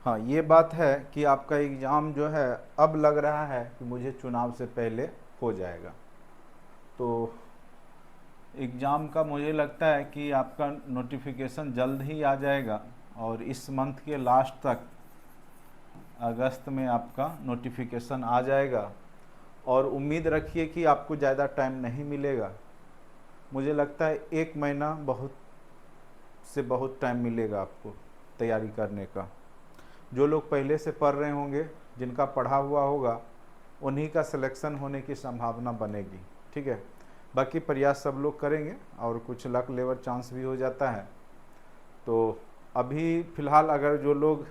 हाँ, ये बात है कि आपका एग्ज़ाम जो है अब लग रहा है कि मुझे चुनाव से पहले हो जाएगा। तो एग्ज़ाम का मुझे लगता है कि आपका नोटिफिकेशन जल्द ही आ जाएगा और इस मंथ के लास्ट तक अगस्त में आपका नोटिफिकेशन आ जाएगा। और उम्मीद रखिए कि आपको ज़्यादा टाइम नहीं मिलेगा। मुझे लगता है 1 महीना बहुत टाइम मिलेगा आपको तैयारी करने का। जो लोग पहले से पढ़ रहे होंगे, जिनका पढ़ा हुआ होगा, उन्हीं का सिलेक्शन होने की संभावना बनेगी। ठीक है, बाकी प्रयास सब लोग करेंगे और कुछ लक लेवर चांस भी हो जाता है। तो अभी फ़िलहाल अगर जो लोग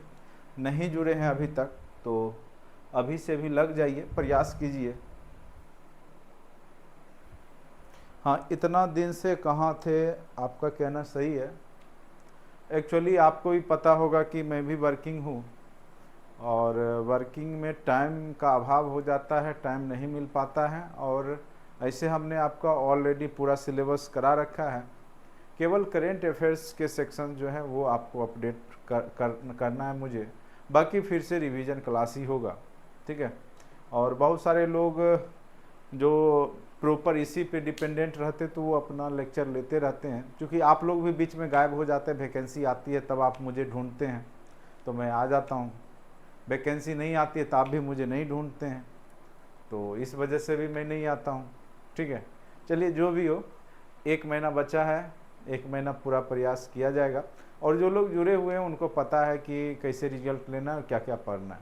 नहीं जुड़े हैं अभी तक, तो अभी से भी लग जाइए, प्रयास कीजिए। हाँ, इतना दिन से कहाँ थे, आपका कहना सही है। एक्चुअली आपको भी पता होगा कि मैं भी वर्किंग हूँ और वर्किंग में टाइम का अभाव हो जाता है, टाइम नहीं मिल पाता है। और ऐसे हमने आपका ऑलरेडी पूरा सिलेबस करा रखा है। केवल करेंट अफेयर्स के सेक्शन जो है वो आपको अपडेट करना है मुझे। बाकी फिर से रिवीजन क्लास ही होगा। ठीक है, और बहुत सारे लोग जो प्रॉपर इसी पे डिपेंडेंट रहते तो वो अपना लेक्चर लेते रहते हैं। क्योंकि आप लोग भी बीच में गायब हो जाते हैं, वैकेंसी आती है तब आप मुझे ढूंढते हैं तो मैं आ जाता हूँ। वैकेंसी नहीं आती है तो आप भी मुझे नहीं ढूंढते हैं, तो इस वजह से भी मैं नहीं आता हूँ। ठीक है, चलिए जो भी हो, 1 महीना बचा है, 1 महीना पूरा प्रयास किया जाएगा। और जो लोग जुड़े हुए हैं उनको पता है कि कैसे रिजल्ट लेना है और क्या क्या पढ़ना है।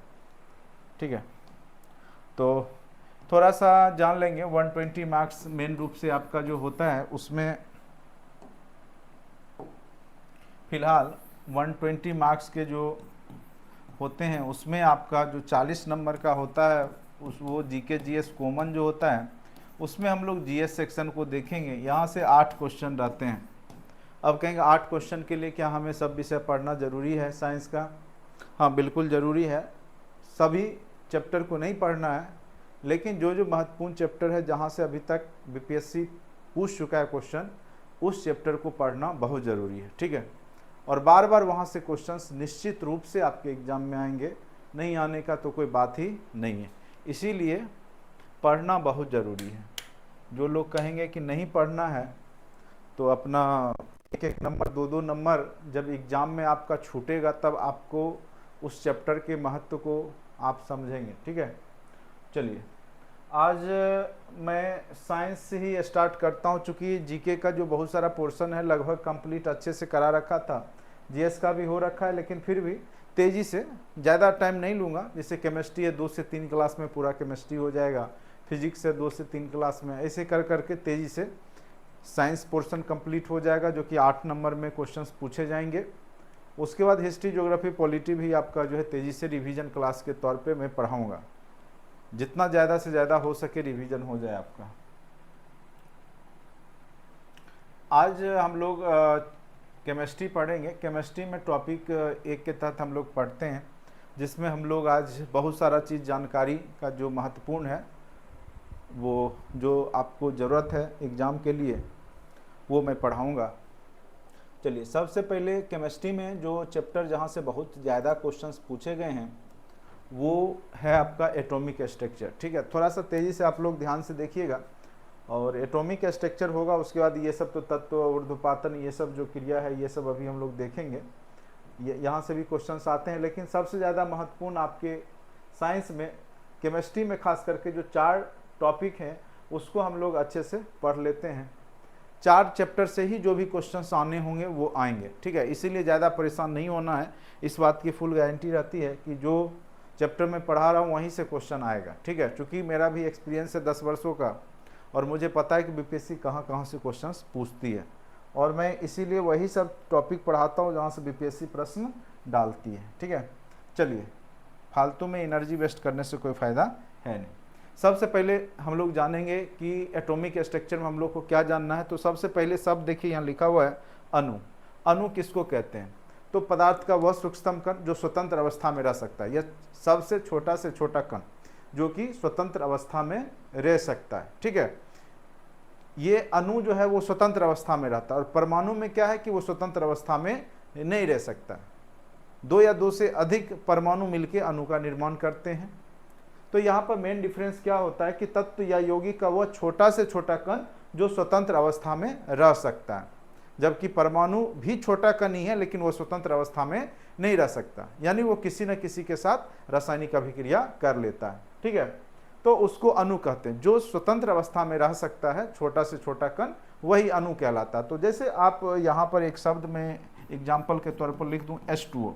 ठीक है, तो थोड़ा सा जान लेंगे। 120 मार्क्स मेन रूप से आपका जो होता है उसमें फ़िलहाल 120 मार्क्स के जो होते हैं उसमें आपका जो 40 नंबर का होता है उस वो जीके जीएस कॉमन जो होता है उसमें हम लोग जीएस सेक्शन को देखेंगे। यहाँ से 8 क्वेश्चन रहते हैं। अब कहेंगे 8 क्वेश्चन के लिए क्या हमें सब विषय पढ़ना ज़रूरी है साइंस का? हाँ, बिल्कुल ज़रूरी है। सभी चैप्टर को नहीं पढ़ना है, लेकिन जो जो महत्वपूर्ण चैप्टर है जहाँ से अभी तक बीपीएससी पूछ चुका है क्वेश्चन, उस चैप्टर को पढ़ना बहुत ज़रूरी है। ठीक है, और बार बार वहाँ से क्वेश्चंस निश्चित रूप से आपके एग्ज़ाम में आएंगे, नहीं आने का तो कोई बात ही नहीं है। इसीलिए पढ़ना बहुत ज़रूरी है। जो लोग कहेंगे कि नहीं पढ़ना है तो अपना एक एक नंबर, दो दो नंबर जब एग्ज़ाम में आपका छूटेगा तब आपको उस चैप्टर के महत्व को आप समझेंगे। ठीक है, चलिए आज मैं साइंस से ही स्टार्ट करता हूँ। चूँकि जीके का जो बहुत सारा पोर्शन है लगभग कंप्लीट अच्छे से करा रखा था, जीएस का भी हो रखा है, लेकिन फिर भी तेज़ी से, ज़्यादा टाइम नहीं लूँगा। जैसे केमिस्ट्री है 2 से 3 क्लास में पूरा केमिस्ट्री हो जाएगा, फिजिक्स है 2 से 3 क्लास में, ऐसे कर करके तेज़ी से साइंस पोर्शन कंप्लीट हो जाएगा, जो कि 8 नंबर में क्वेश्चंस पूछे जाएंगे। उसके बाद हिस्ट्री, ज्योग्राफी, पॉलिटी भी आपका जो है तेज़ी से रिवीजन क्लास के तौर पे मैं पढ़ाऊँगा। जितना ज़्यादा से ज़्यादा हो सके रिवीजन हो जाए आपका। आज हम लोग केमिस्ट्री पढ़ेंगे। केमिस्ट्री में टॉपिक 1 के तहत हम लोग पढ़ते हैं, जिसमें हम लोग आज बहुत सारा चीज़ जानकारी का जो महत्वपूर्ण है, वो जो आपको ज़रूरत है एग्ज़ाम के लिए, वो मैं पढ़ाऊँगा। चलिए, सबसे पहले केमिस्ट्री में जो चैप्टर जहाँ से बहुत ज़्यादा क्वेश्चंस पूछे गए हैं वो है आपका एटॉमिक स्ट्रक्चर। ठीक है, थोड़ा सा तेज़ी से आप लोग ध्यान से देखिएगा। और एटॉमिक स्ट्रक्चर होगा, उसके बाद ये सब तो तत्व, ऊर्ध्वपातन, ये सब जो क्रिया है ये सब अभी हम लोग देखेंगे। ये यहाँ से भी क्वेश्चंस आते हैं, लेकिन सबसे ज़्यादा महत्वपूर्ण आपके साइंस में, केमिस्ट्री में खास करके जो 4 टॉपिक हैं उसको हम लोग अच्छे से पढ़ लेते हैं। 4 चैप्टर से ही जो भी क्वेश्चंस आने होंगे वो आएंगे। ठीक है, इसीलिए ज़्यादा परेशान नहीं होना है। इस बात की फुल गारंटी रहती है कि जो चैप्टर में पढ़ा रहा हूँ वहीं से क्वेश्चन आएगा। ठीक है, क्योंकि मेरा भी एक्सपीरियंस है 10 वर्षों का और मुझे पता है कि बीपीएससी कहाँ कहाँ से क्वेश्चंस पूछती है, और मैं इसीलिए वही सब टॉपिक पढ़ाता हूँ जहाँ से बीपीएससी प्रश्न डालती है। ठीक है, चलिए, फालतू में एनर्जी वेस्ट करने से कोई फ़ायदा है नहीं। सबसे पहले हम लोग जानेंगे कि एटॉमिक स्ट्रक्चर में हम लोग को क्या जानना है। तो सबसे पहले सब देखिए, यहाँ लिखा हुआ है अणु। अणु किसको कहते हैं? तो पदार्थ का वह सूक्ष्मतम कण जो स्वतंत्र अवस्था में रह सकता है, यह सबसे छोटा से छोटा कण जो कि स्वतंत्र अवस्था में रह सकता है। ठीक है, ये अणु जो है वो स्वतंत्र अवस्था में रहता है, और परमाणु में क्या है कि वो स्वतंत्र अवस्था में नहीं रह सकता है। दो या दो से अधिक परमाणु मिलकर अणु का निर्माण करते हैं। तो यहाँ पर मेन डिफरेंस क्या होता है कि तत्व या यौगिक का वह छोटा से छोटा कण जो स्वतंत्र अवस्था में रह सकता है, जबकि परमाणु भी छोटा कण ही है लेकिन वो स्वतंत्र अवस्था में नहीं रह सकता, यानी वो किसी न किसी के साथ रासायनिक अभिक्रिया कर लेता है। ठीक है, तो उसको अणु कहते हैं। जो स्वतंत्र अवस्था में रह सकता है, छोटा से छोटा कण, वही अणु कहलाता है। तो जैसे आप यहाँ पर एक शब्द में एग्जाम्पल के तौर पर लिख दूँ H2O।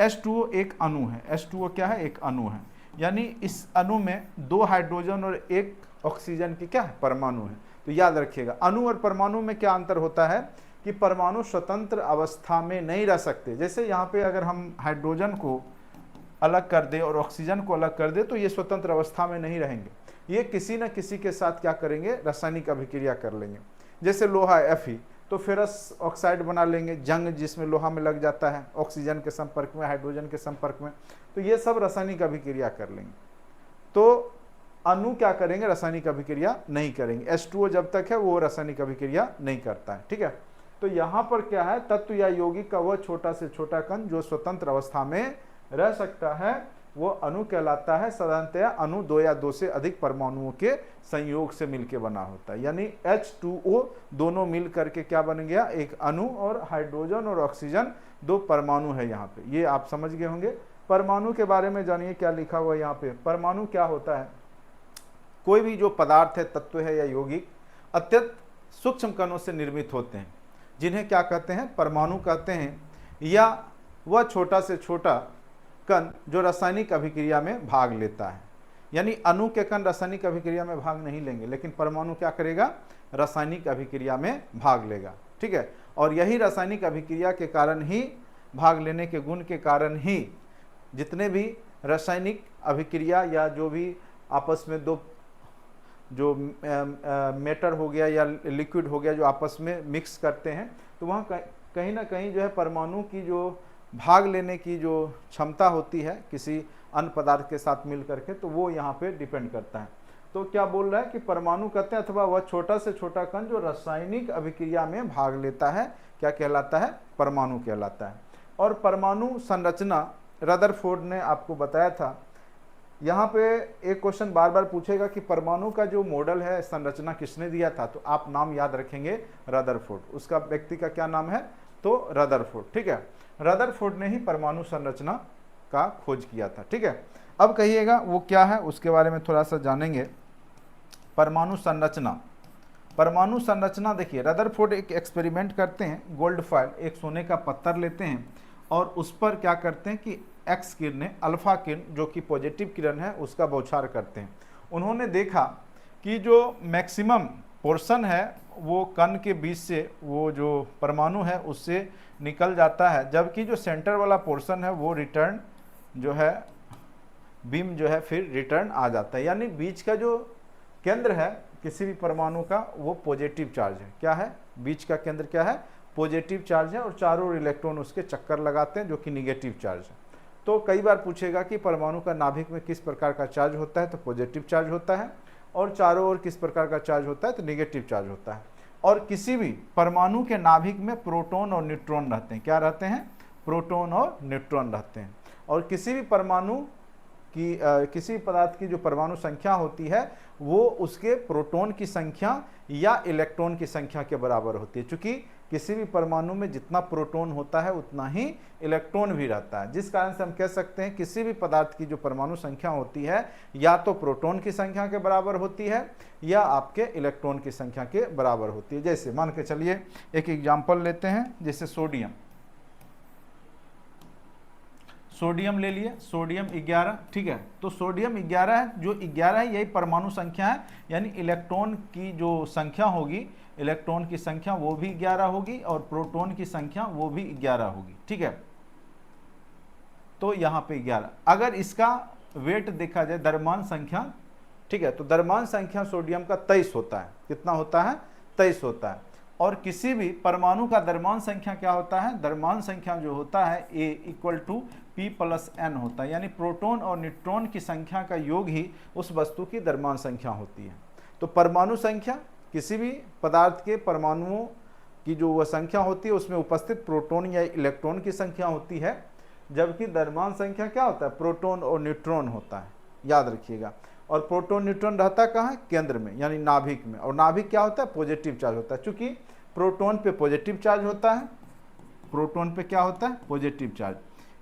H2O एक अणु है। H2O क्या है? एक अणु है, यानी इस अणु में 2 हाइड्रोजन और 1 ऑक्सीजन की क्या है? परमाणु है। तो याद रखिएगा, अणु और परमाणु में क्या अंतर होता है कि परमाणु स्वतंत्र अवस्था में नहीं रह सकते। जैसे यहाँ पे अगर हम हाइड्रोजन को अलग कर दे और ऑक्सीजन को अलग कर दे तो ये स्वतंत्र अवस्था में नहीं रहेंगे, ये किसी न किसी के साथ क्या करेंगे? रासायनिक अभिक्रिया कर लेंगे। जैसे लोहा Fe, तो फेरस ऑक्साइड बना लेंगे, जंग जिसमें लोहा में लग जाता है ऑक्सीजन के संपर्क में, हाइड्रोजन के संपर्क में, तो ये सब रासायनिक अभिक्रिया कर लेंगे। तो अणु क्या करेंगे? रासायनिक अभिक्रिया नहीं करेंगे। H2O जब तक है वो रासायनिक अभिक्रिया नहीं करता है। ठीक है, तो यहाँ पर क्या है? तत्व या यौगिक का वह छोटा से छोटा कण जो स्वतंत्र अवस्था में रह सकता है वो अणु कहलाता है। साधारणतया अणु 2 या 2 से अधिक परमाणुओं के संयोग से मिलकर बना होता है, यानी H2O दोनों मिल करके क्या बन गया? एक अणु, और हाइड्रोजन और ऑक्सीजन 2 परमाणु है यहाँ पे। ये आप समझ गए होंगे। परमाणु के बारे में जानिए क्या लिखा हुआ है यहाँ पे। परमाणु क्या होता है? कोई भी जो पदार्थ है, तत्व है या यौगिक, अत्यंत सूक्ष्म कणों से निर्मित होते हैं, जिन्हें क्या कहते हैं? परमाणु कहते हैं। या वह छोटा से छोटा कण जो रासायनिक अभिक्रिया में भाग लेता है, यानी अणु के कण रासायनिक अभिक्रिया में भाग नहीं लेंगे, लेकिन परमाणु क्या करेगा? रासायनिक अभिक्रिया में भाग लेगा। ठीक है, और यही रासायनिक अभिक्रिया के कारण ही, भाग लेने के गुण के कारण ही, जितने भी रासायनिक अभिक्रिया या जो भी आपस में दो जो मेटर हो गया या लिक्विड हो गया जो आपस में मिक्स करते हैं, तो वहाँ कहीं ना कहीं जो है परमाणु की जो भाग लेने की जो क्षमता होती है किसी अन्य पदार्थ के साथ मिल करके, तो वो यहाँ पे डिपेंड करता है। तो क्या बोल रहा है कि परमाणु कहते हैं, अथवा वह छोटा से छोटा कण जो रासायनिक अभिक्रिया में भाग लेता है, क्या कहलाता है? परमाणु कहलाता है। और परमाणु संरचना रदरफोर्ड ने आपको बताया था। यहाँ पे एक क्वेश्चन बार बार पूछेगा कि परमाणु का जो मॉडल है, संरचना किसने दिया था? तो आप नाम याद रखेंगे, रदरफोर्ड। उसका व्यक्ति का क्या नाम है? तो रदरफोर्ड। ठीक है, रदरफोर्ड ने ही परमाणु संरचना का खोज किया था। ठीक है, अब कहिएगा वो क्या है, उसके बारे में थोड़ा सा जानेंगे। परमाणु संरचना। परमाणु संरचना देखिए, रदरफोर्ड एक एक्सपेरिमेंट करते हैं। गोल्ड फॉइल, एक सोने का पत्थर लेते हैं और उस पर क्या करते हैं कि एक्स किरणें, अल्फा किरण जो कि पॉजिटिव किरण है, उसका बौछार करते हैं। उन्होंने देखा कि जो मैक्सिमम पोर्शन है वो कण के बीच से, वो जो परमाणु है उससे निकल जाता है, जबकि जो सेंटर वाला पोर्शन है वो रिटर्न जो है, बीम जो है फिर रिटर्न आ जाता है। यानी बीच का जो केंद्र है किसी भी परमाणु का वो पॉजिटिव चार्ज है। क्या है? बीच का केंद्र क्या है? पॉजिटिव चार्ज है, और चारों ओर इलेक्ट्रॉन उसके चक्कर लगाते हैं जो कि निगेटिव चार्ज है। तो कई बार पूछेगा कि परमाणु का नाभिक में किस प्रकार का चार्ज होता है, तो पॉजिटिव चार्ज होता है, और चारों ओर किस प्रकार का चार्ज होता है, तो निगेटिव चार्ज होता है। और किसी भी परमाणु के नाभिक में प्रोटॉन और न्यूट्रॉन रहते हैं। क्या रहते हैं? प्रोटॉन और न्यूट्रॉन रहते हैं। और किसी भी परमाणु की किसी पदार्थ की जो परमाणु संख्या होती है वो उसके प्रोटॉन की संख्या या इलेक्ट्रॉन की संख्या के बराबर होती है। चूंकि किसी भी परमाणु में जितना प्रोटॉन होता है उतना ही इलेक्ट्रॉन भी रहता है, जिस कारण से हम कह सकते हैं किसी भी पदार्थ की जो परमाणु संख्या होती है या तो प्रोटॉन की संख्या के बराबर होती है या आपके इलेक्ट्रॉन की संख्या के बराबर होती है। जैसे मान के चलिए एक एग्जाम्पल लेते हैं, जैसे सोडियम। सोडियम ले लिए, सोडियम 11। ठीक है, तो सोडियम 11 है, जो 11 है यही परमाणु संख्या है, यानी इलेक्ट्रॉन की जो संख्या होगी, इलेक्ट्रॉन की संख्या वो भी 11 होगी और प्रोटॉन की संख्या वो भी 11 होगी। ठीक है, तो यहाँ पे 11। अगर इसका वेट देखा जाए, द्रव्यमान संख्या, ठीक है, तो द्रव्यमान संख्या सोडियम का 23 होता है। कितना होता है? 23 होता है। और किसी भी परमाणु का द्रव्यमान संख्या क्या होता है? द्रव्यमान संख्या जो होता है A = P + N होता है, यानी प्रोटॉन और न्यूट्रॉन की संख्या का योग ही उस वस्तु की द्रव्यमान संख्या होती है। तो परमाणु संख्या किसी भी पदार्थ के परमाणुओं की जो वह संख्या होती है उसमें उपस्थित प्रोटॉन या इलेक्ट्रॉन की संख्या होती है, जबकि द्रव्यमान संख्या क्या होता है, प्रोटॉन और न्यूट्रॉन होता है, याद रखिएगा। और प्रोटॉन न्यूट्रॉन रहता कहाँ है, केंद्र में यानी नाभिक में। और नाभिक क्या होता है, पॉजिटिव चार्ज होता है। चूंकि प्रोटॉन पे पॉजिटिव चार्ज होता है, प्रोटॉन पे क्या होता है, पॉजिटिव चार्ज।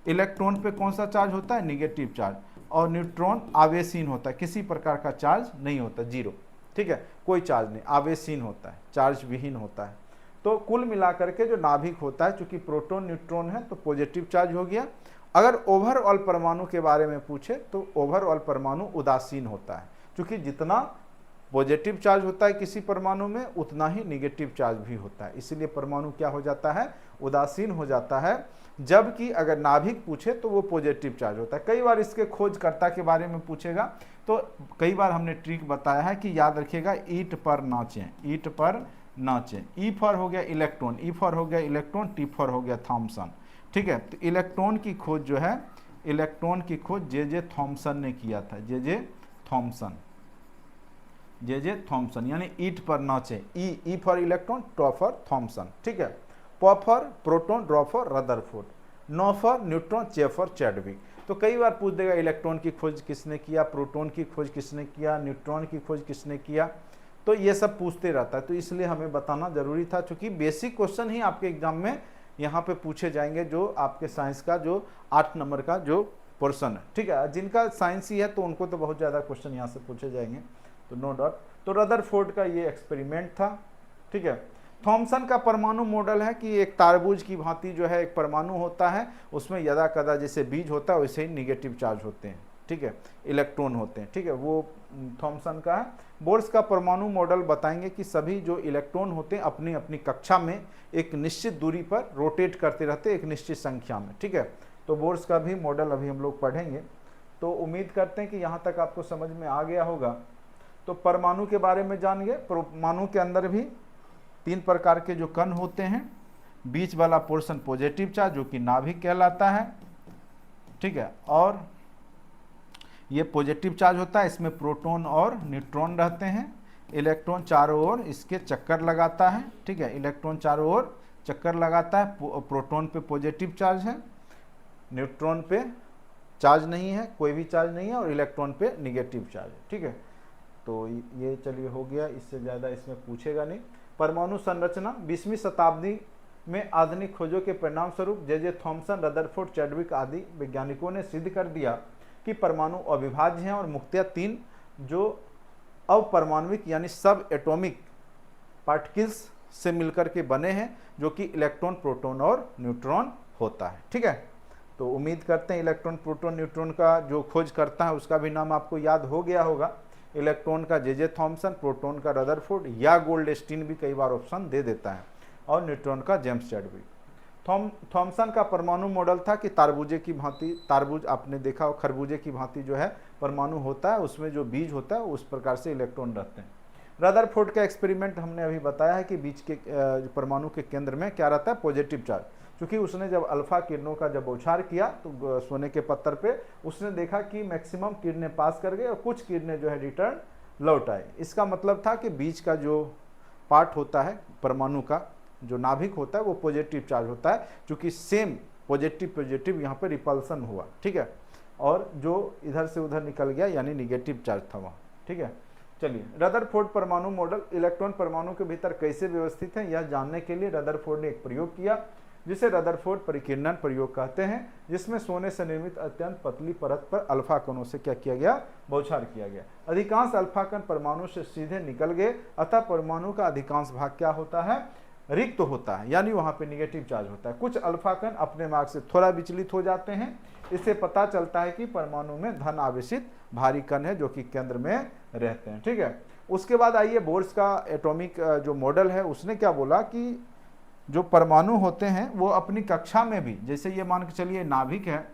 इलेक्ट्रॉन पे कौन सा चार्ज होता है, निगेटिव चार्ज। और न्यूट्रॉन आवेशहीन होता है, किसी प्रकार का चार्ज नहीं होता, जीरो, ठीक है, कोई चार्ज नहीं, आवेशहीन होता है, चार्ज विहीन होता है। तो कुल मिलाकर के जो नाभिक होता है, चूंकि प्रोटॉन न्यूट्रॉन है तो पॉजिटिव चार्ज हो गया। अगर ओवरऑल परमाणु के बारे में पूछे तो ओवरऑल परमाणु उदासीन होता है, क्योंकि जितना पॉजिटिव चार्ज होता है किसी परमाणु में उतना ही निगेटिव चार्ज भी होता है, इसलिए परमाणु क्या हो जाता है, उदासीन हो जाता है। जबकि अगर नाभिक पूछे तो वो पॉजिटिव चार्ज होता है। कई बार इसके खोजकर्ता के बारे में पूछेगा तो कई बार हमने ट्रिक बताया है कि याद रखिएगा, ईंट पर नाचें, ईंट पर नाचें। ई फॉर हो गया इलेक्ट्रॉन, ई फॉर हो गया इलेक्ट्रॉन, टी फॉर हो गया थॉमसन, ठीक है। तो इलेक्ट्रॉन की खोज जो है, इलेक्ट्रॉन की खोज जे थॉमसन ने किया था, जे थॉमसन, जे थॉमसन, यानी ईट पर नाचे। ई फॉर इलेक्ट्रॉन, टॉ फॉर थॉमसन, ठीक है। प फॉर प्रोटॉन, ड्रॉ फॉर रदरफोर्ड, नो फॉर न्यूट्रॉन, चे फॉर चैडविक। तो कई बार पूछ देगा इलेक्ट्रॉन की खोज किसने किया, प्रोटॉन की खोज किसने किया, न्यूट्रॉन की खोज किसने किया, तो ये सब पूछते रहता है। तो इसलिए हमें बताना जरूरी था, क्योंकि बेसिक क्वेश्चन ही आपके एग्जाम में यहाँ पे पूछे जाएंगे, जो आपके साइंस का जो 8 नंबर का जो पोर्शन है, ठीक है। जिनका साइंस ही है तो उनको तो बहुत ज़्यादा क्वेश्चन यहाँ से पूछे जाएंगे, तो नो डाउट। तो रदरफोर्ड का ये एक्सपेरिमेंट था, ठीक है। थॉमसन का परमाणु मॉडल है कि एक तारबूज की भांति जो है एक परमाणु होता है, उसमें यदा कदा जैसे बीज होता है वैसे ही निगेटिव चार्ज होते हैं, ठीक है, इलेक्ट्रॉन होते हैं, ठीक है, वो थॉमसन का है। बोर्स का परमाणु मॉडल बताएंगे कि सभी जो इलेक्ट्रॉन होते हैं अपनी अपनी कक्षा में एक निश्चित दूरी पर रोटेट करते रहते हैं, एक निश्चित संख्या में, ठीक है। तो बोर्स का भी मॉडल अभी हम लोग पढ़ेंगे। तो उम्मीद करते हैं कि यहाँ तक आपको समझ में आ गया होगा। तो परमाणु के बारे में जान गए। परमाणु के अंदर भी 3 प्रकार के जो कण होते हैं, बीच वाला पोर्शन पॉजिटिव चार्ज जो कि नाभिक कहलाता है, ठीक है। और ये पॉजिटिव चार्ज होता है, इसमें प्रोटॉन और न्यूट्रॉन रहते हैं। इलेक्ट्रॉन चारों ओर इसके चक्कर लगाता है, ठीक है, इलेक्ट्रॉन चारों ओर चक्कर लगाता है। प्रोटॉन पे पॉजिटिव चार्ज है, न्यूट्रॉन पे चार्ज नहीं है, कोई भी चार्ज नहीं है, और इलेक्ट्रॉन पे निगेटिव चार्ज है, ठीक है। तो ये चलिए हो गया, इससे ज़्यादा इसमें पूछेगा नहीं। परमाणु संरचना 20वीं शताब्दी में आधुनिक खोजों के परिणाम स्वरूप जे थॉमसन, रदरफोर्ड, चैडविक आदि वैज्ञानिकों ने सिद्ध कर दिया कि परमाणु अविभाज्य हैं और मुख्यतः 3 जो अपरमाणविक यानी सब एटॉमिक पार्टिकल्स से मिलकर के बने हैं, जो कि इलेक्ट्रॉन, प्रोटॉन और न्यूट्रॉन होता है, ठीक है। तो उम्मीद करते हैं इलेक्ट्रॉन, प्रोटॉन, न्यूट्रॉन का जो खोज करता है उसका भी नाम आपको याद हो गया होगा। इलेक्ट्रॉन का जे थॉमसन, प्रोटॉन का रदरफोर्ड या गोल्डस्टीन भी कई बार ऑप्शन दे देता है, और न्यूट्रॉन का जेम्स चैडविक। थॉमसन का परमाणु मॉडल था कि तारबूजे की भांति, तारबूज आपने देखा हो, खरबूजे की भांति जो है परमाणु होता है, उसमें जो बीज होता है उस प्रकार से इलेक्ट्रॉन रहते हैं। रदरफोर्ड का एक्सपेरिमेंट हमने अभी बताया है कि बीच के परमाणु के केंद्र में क्या रहता है, पॉजिटिव चार्ज। क्योंकि उसने जब अल्फा किरणों का जब बौछार किया तो सोने के पत्थर पे उसने देखा कि मैक्सिमम किरणें पास कर गए और कुछ किरणें जो है रिटर्न लौट आए। इसका मतलब था कि बीच का जो पार्ट होता है परमाणु का, जो नाभिक होता है वो पॉजिटिव चार्ज होता है, क्योंकि सेम पॉजिटिव यहाँ पे रिपल्सन हुआ, ठीक है, और जो इधर से उधर निकल गया यानी निगेटिव चार्ज था वहाँ, ठीक है। चलिए, रदरफोर्ड परमाणु मॉडल इलेक्ट्रॉन परमाणु के भीतर कैसे व्यवस्थित है यह जानने के लिए रदरफोर्ड ने एक प्रयोग किया, जिसे रदरफोर्ड परिकिरणन प्रयोग कहते हैं, जिसमें सोने से निर्मित अत्यंत पतली परत पर अल्फा कणों से क्या किया गया, बौछार किया गया। अधिकांश अल्फा कण परमाणु से सीधे निकल गए, अतः परमाणु का अधिकांश भाग क्या होता है, रिक्त होता है, यानी वहां पे निगेटिव चार्ज होता है। कुछ अल्फा कण अपने मार्ग से थोड़ा विचलित हो जाते हैं, इससे पता चलता है कि परमाणु में धन आवेशित भारी कण है जो कि केंद्र में रहते हैं, ठीक है। उसके बाद आइए बोर्स का एटॉमिक जो मॉडल है, उसने क्या बोला कि जो परमाणु होते हैं वो अपनी कक्षा में भी, जैसे ये मान के चलिए नाभिक है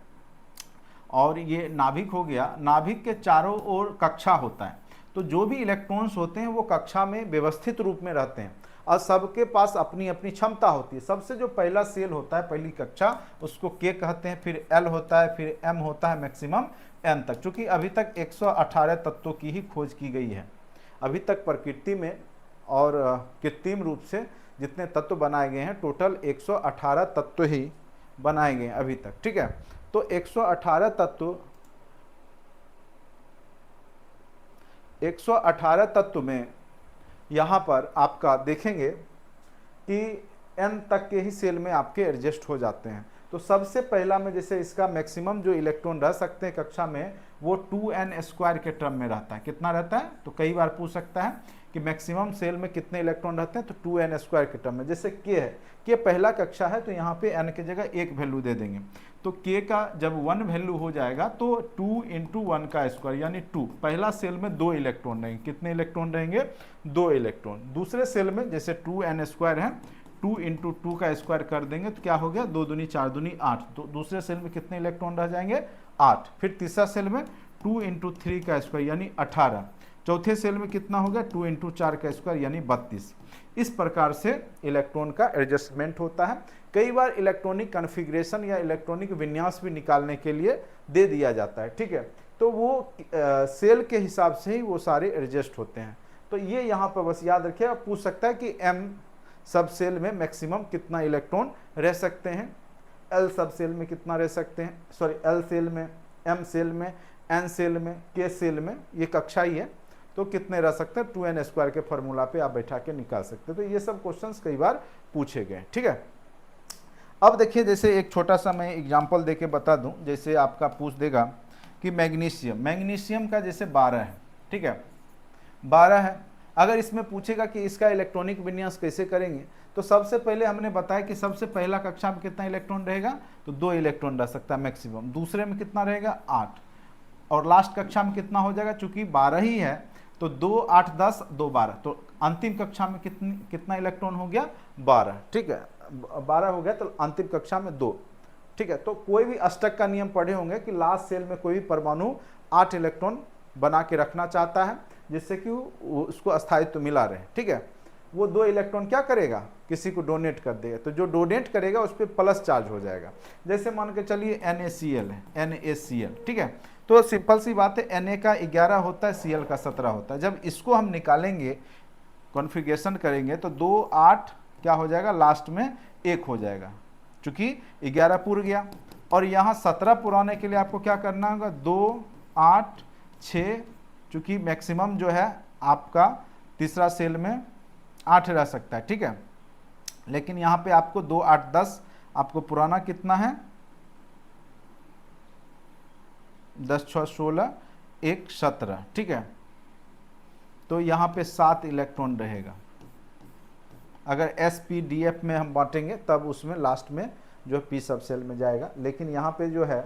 और ये नाभिक हो गया, नाभिक के चारों ओर कक्षा होता है, तो जो भी इलेक्ट्रॉन्स होते हैं वो कक्षा में व्यवस्थित रूप में रहते हैं और सबके पास अपनी अपनी क्षमता होती है। सबसे जो पहला सेल होता है, पहली कक्षा, उसको के कहते हैं, फिर एल होता है, फिर एम होता है, मैक्सिमम एन तक। चूँकि अभी तक 118 तत्वों की ही खोज की गई है अभी तक प्रकृति में, और कृत्रिम रूप से जितने तत्व बनाए गए हैं टोटल 118 तत्व ही बनाए गए हैं अभी तक, ठीक है। तो 118 तत्व 118 तत्व में यहाँ पर आपका देखेंगे कि n तक के ही सेल में आपके एडजस्ट हो जाते हैं। तो सबसे पहला में जैसे इसका मैक्सिमम जो इलेक्ट्रॉन रह सकते हैं कक्षा में वो 2n² के टर्म में रहता है। कितना रहता है? तो कई बार पूछ सकता है कि मैक्सिमम सेल में कितने इलेक्ट्रॉन रहते हैं, तो 2n² के टर्म में। जैसे k है, k पहला कक्षा है तो यहाँ पे n की जगह 1 वैल्यू दे देंगे। तो k का जब 1 वैल्यू हो जाएगा तो 2 × 1 का स्क्वायर यानी 2। पहला सेल में 2 इलेक्ट्रॉन रहेंगे। कितने इलेक्ट्रॉन रहेंगे? 2 इलेक्ट्रॉन। दूसरे सेल में जैसे 2n² है, 2 × 2 का स्क्वायर कर देंगे तो क्या हो गया? 2 दूनी 4 दूनी 8। तो दूसरे सेल में कितने इलेक्ट्रॉन रह जाएंगे? 8। फिर तीसरा सेल में 2 × 3 का स्क्वायर यानी 18। चौथे सेल में कितना हो गया? 2 × 4 का स्क्वायर यानी 32। इस प्रकार से इलेक्ट्रॉन का एडजस्टमेंट होता है। कई बार इलेक्ट्रॉनिक कॉन्फ़िगरेशन या इलेक्ट्रॉनिक विन्यास भी निकालने के लिए दे दिया जाता है, ठीक है। तो वो सेल के हिसाब से ही वो सारे एडजस्ट होते हैं। तो ये यहाँ पर बस याद रखिएगा, पूछ सकता है कि m सब सेल में मैक्सिमम कितना इलेक्ट्रॉन रह सकते हैं, L सब सेल में कितना रह सकते हैं, सॉरी L सेल में, M सेल में, N सेल में, K सेल में, ये कक्षा ही है तो कितने रह सकते हैं? 2n² के फॉर्मूला पे आप बैठा के निकाल सकते हैं। तो ये सब क्वेश्चंस कई बार पूछे गए, ठीक है। अब देखिए, जैसे एक छोटा सा मैं एग्जांपल देके बता दूं। जैसे आपका पूछ देगा कि मैग्नीशियम का जैसे 12 है, ठीक है, 12 है। अगर इसमें पूछेगा कि इसका इलेक्ट्रॉनिक विन्यास कैसे करेंगे, तो सबसे पहले हमने बताया कि सबसे पहला कक्षा में कितना इलेक्ट्रॉन रहेगा, तो 2 इलेक्ट्रॉन रह सकता है मैक्सिमम। दूसरे में कितना रहेगा? 8। और लास्ट कक्षा में कितना हो जाएगा? चूंकि 12 ही है तो 2 8 10 2 12, तो अंतिम कक्षा में कितना इलेक्ट्रॉन हो गया? 12, ठीक है, 12 हो गया। तो अंतिम कक्षा में 2, ठीक है। तो कोई भी अष्टक का नियम पढ़े होंगे कि लास्ट सेल में कोई भी परमाणु 8 इलेक्ट्रॉन बना के रखना चाहता है जिससे कि उसको अस्थायित्व मिला रहे, ठीक है। वो 2 इलेक्ट्रॉन क्या करेगा? किसी को डोनेट कर देगा। तो जो डोनेट करेगा उस पर प्लस चार्ज हो जाएगा। जैसे मान के चलिए NaCl है, NaCl, ठीक है। तो सिंपल सी बात है, Na का 11 होता है, Cl का 17 होता है। जब इसको हम निकालेंगे, कॉन्फ़िगरेशन करेंगे तो 2 8 क्या हो जाएगा? लास्ट में 1 हो जाएगा, चूंकि 11 पूर गया। और यहाँ 17 पुराने के लिए आपको क्या करना होगा? 2 8 6, चूंकि मैक्सिमम जो है आपका तीसरा सेल में 8 रह सकता है, ठीक है। लेकिन यहाँ पे आपको 2 8 10, आपको पुराना कितना है? 10 6 16 1 17, ठीक है। तो यहाँ पे 7 इलेक्ट्रॉन रहेगा। अगर SPDF में हम बांटेंगे तब उसमें लास्ट में जो P सब सेल में जाएगा। लेकिन यहाँ पे जो है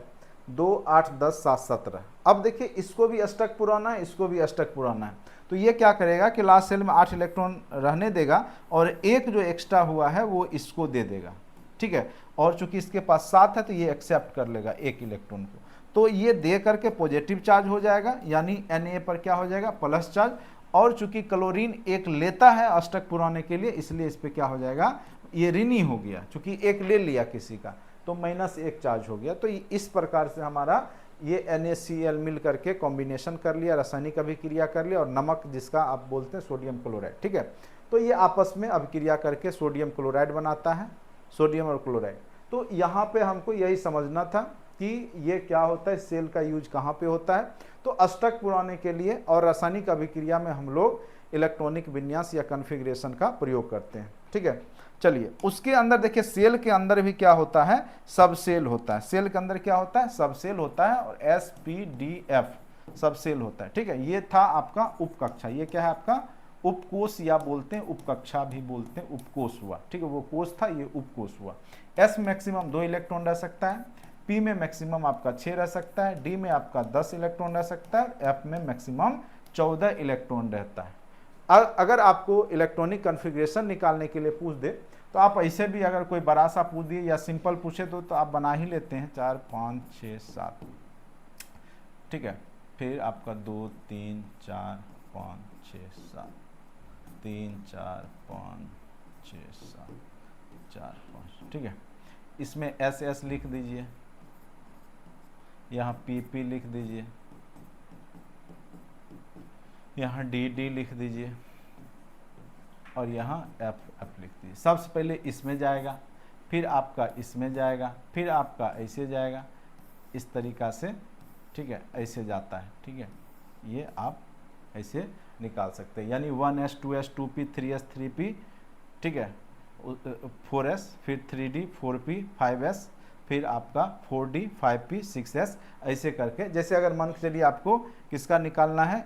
2 8 10 7 17। अब देखिए, इसको भी अष्टक पुराना है, इसको भी अष्टक पुराना है। तो ये क्या करेगा कि लास्ट सेल में 8 इलेक्ट्रॉन रहने देगा और एक जो एक्स्ट्रा हुआ है वो इसको दे देगा, ठीक है। और चूंकि इसके पास 7 है तो ये एक्सेप्ट कर लेगा 1 इलेक्ट्रॉन को। तो ये दे करके पॉजिटिव चार्ज हो जाएगा, यानी Na पर क्या हो जाएगा? Plus charge. और चूंकि क्लोरीन 1 लेता है अष्टक पुराने के लिए, इसलिए इस पर क्या हो जाएगा? ये ऋणी हो गया, चूंकि 1 ले लिया किसी का तो -1 चार्ज हो गया। तो इस प्रकार से हमारा ये NaCl मिल करके कॉम्बिनेशन कर लिया, रासायनिक अभिक्रिया कर लिया, और नमक जिसका आप बोलते हैं सोडियम क्लोराइड, ठीक है। तो ये आपस में अभिक्रिया करके सोडियम क्लोराइड बनाता है, सोडियम और क्लोराइड। तो यहाँ पे हमको यही समझना था कि ये क्या होता है, सेल का यूज कहाँ पे होता है। तो अष्टक पुराने के लिए और रासायनिक अभिक्रिया में हम लोग इलेक्ट्रॉनिक विन्यास या कॉन्फ़िगरेशन का प्रयोग करते हैं, ठीक है। चलिए, उसके अंदर देखिए, सेल के अंदर भी क्या होता है? सब सेल होता है। सेल के अंदर क्या होता है? सब सेल होता है, और SPDF सब सेल होता है, ठीक है। ये था आपका उपकक्षा। ये क्या है? आपका उपकोष, या बोलते हैं उपकक्षा भी बोलते हैं, उपकोष हुआ, ठीक है। वो कोष था, ये उपकोष हुआ। S मैक्सिमम 2 इलेक्ट्रॉन रह सकता है, P में मैक्सिमम आपका 6 रह सकता है, D में आपका 10 इलेक्ट्रॉन रह सकता है, F में मैक्सिमम 14 इलेक्ट्रॉन रहता है। अगर आपको इलेक्ट्रॉनिक कॉन्फ़िगरेशन निकालने के लिए पूछ दे तो आप ऐसे भी, अगर कोई बड़ा सा पूछ दिए या सिंपल पूछे तो आप बना ही लेते हैं, 4 5 6 7, ठीक है। फिर आपका 2 3 4 5 6 7, 3 4 5 6 7 4 5, ठीक है। इसमें SS लिख दीजिए, यहाँ PP लिख दीजिए, यहाँ DD लिख दीजिए, और यहाँ F लिख दीजिए। सबसे पहले इसमें जाएगा, फिर आपका इसमें जाएगा, फिर आपका ऐसे जाएगा, इस तरीक़ा से, ठीक है, ऐसे जाता है, ठीक है, ये आप ऐसे निकाल सकते हैं, यानी 1s 2s 2p 3s 3p, ठीक है, 4s, फिर 3d 4p 5s, फिर आपका 4d 5p 6s, ऐसे करके। जैसे अगर मान के चलिए आपको किसका निकालना है,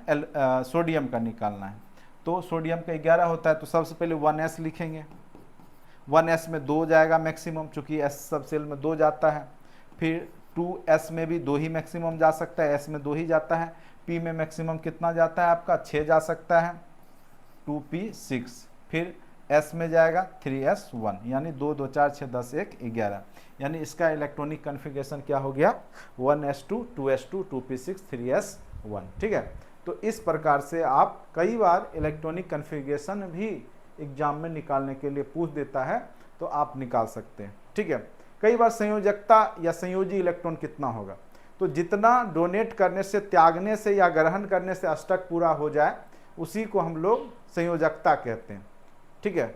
सोडियम का निकालना है, तो सोडियम का 11 होता है, तो सबसे पहले 1s लिखेंगे, 1s में 2 जाएगा मैक्सिमम, चूँकि s सब सेल में 2 जाता है। फिर 2s में भी 2 ही मैक्सिमम जा सकता है, s में 2 ही जाता है। p में मैक्सिमम कितना जाता है आपका, 6 जा सकता है, 2p 6। फिर s में जाएगा 3s 1, यानी 2 2 4 6 10 1 11, यानी इसका इलेक्ट्रॉनिक कन्फिगरेशन क्या हो गया, 1s2 2s2 2p6 3s 1, ठीक है। तो इस प्रकार से आप कई बार इलेक्ट्रॉनिक कन्फिगरेशन भी एग्जाम में निकालने के लिए पूछ देता है, तो आप निकाल सकते हैं, ठीक है। कई बार संयोजकता या संयोजी इलेक्ट्रॉन कितना होगा, तो जितना डोनेट करने से, त्यागने से या ग्रहण करने से अष्टक पूरा हो जाए, उसी को हम लोग संयोजकता कहते हैं, ठीक है।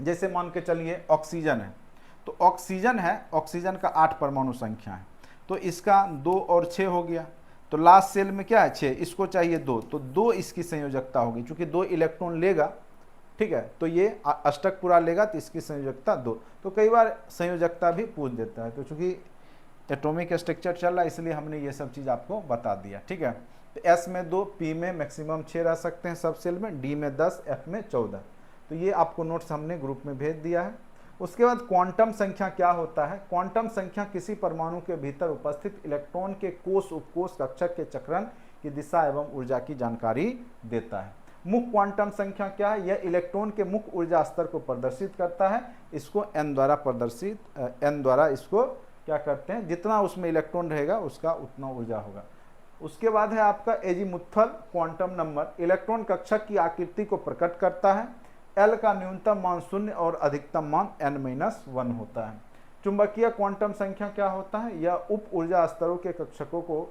जैसे मान के चलिए ऑक्सीजन है, तो ऑक्सीजन है, ऑक्सीजन का 8 परमाणु संख्या है, तो इसका 2 और 6 हो गया, तो लास्ट सेल में क्या है 6, इसको चाहिए 2, तो 2 इसकी संयोजकता होगी, चूंकि 2 इलेक्ट्रॉन लेगा, ठीक है, तो ये अष्टक पूरा लेगा, तो इसकी संयोजकता 2। तो कई बार संयोजकता भी पूछ देता है, तो चूंकि एटॉमिक स्ट्रक्चर चल रहा है, इसलिए हमने ये सब चीज़ आपको बता दिया, ठीक है। तो S में 2, P में मैक्सिमम 6 रह सकते हैं सब सेल में, D में 10, F में 14। तो ये आपको नोट्स हमने ग्रुप में भेज दिया है। उसके बाद क्वांटम संख्या क्या होता है, क्वांटम संख्या किसी परमाणु के भीतर उपस्थित इलेक्ट्रॉन के कोष उपकोष कक्षक के चक्रण की दिशा एवं ऊर्जा की जानकारी देता है। मुख्य क्वांटम संख्या क्या है, यह इलेक्ट्रॉन के मुख्य ऊर्जा स्तर को प्रदर्शित करता है, इसको n द्वारा प्रदर्शित, n द्वारा इसको क्या करते हैं, जितना उसमें इलेक्ट्रॉन रहेगा उसका उतना ऊर्जा होगा। उसके बाद है आपका एजीमुथल क्वांटम नंबर, इलेक्ट्रॉन कक्षक की आकृति को प्रकट करता है। L का न्यूनतम मान 0 और अधिकतम मान n-1 होता है। चुंबकीय क्वांटम संख्या क्या होता है, यह उप ऊर्जा स्तरों के कक्षकों को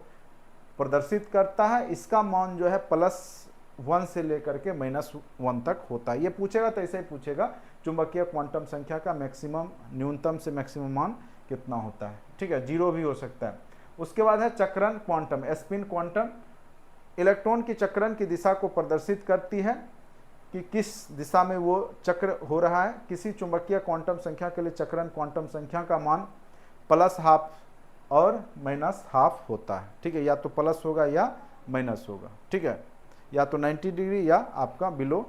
प्रदर्शित करता है, इसका मान जो है +1 से लेकर के -1 तक होता है। ये पूछेगा तो ऐसे ही पूछेगा, चुंबकीय क्वांटम संख्या का मैक्सिमम, न्यूनतम से मैक्सिमम मान कितना होता है, ठीक है, 0 भी हो सकता है। उसके बाद है चक्रण क्वांटम, स्पिन क्वांटम, इलेक्ट्रॉन की चक्रण की दिशा को प्रदर्शित करती है कि किस दिशा में वो चक्र हो रहा है। किसी चुंबकीय क्वांटम संख्या के लिए चक्रण क्वांटम संख्या का मान +½ और -½ होता है, ठीक है, या तो प्लस होगा या माइनस होगा, ठीक है, या तो 90 डिग्री या आपका बिलो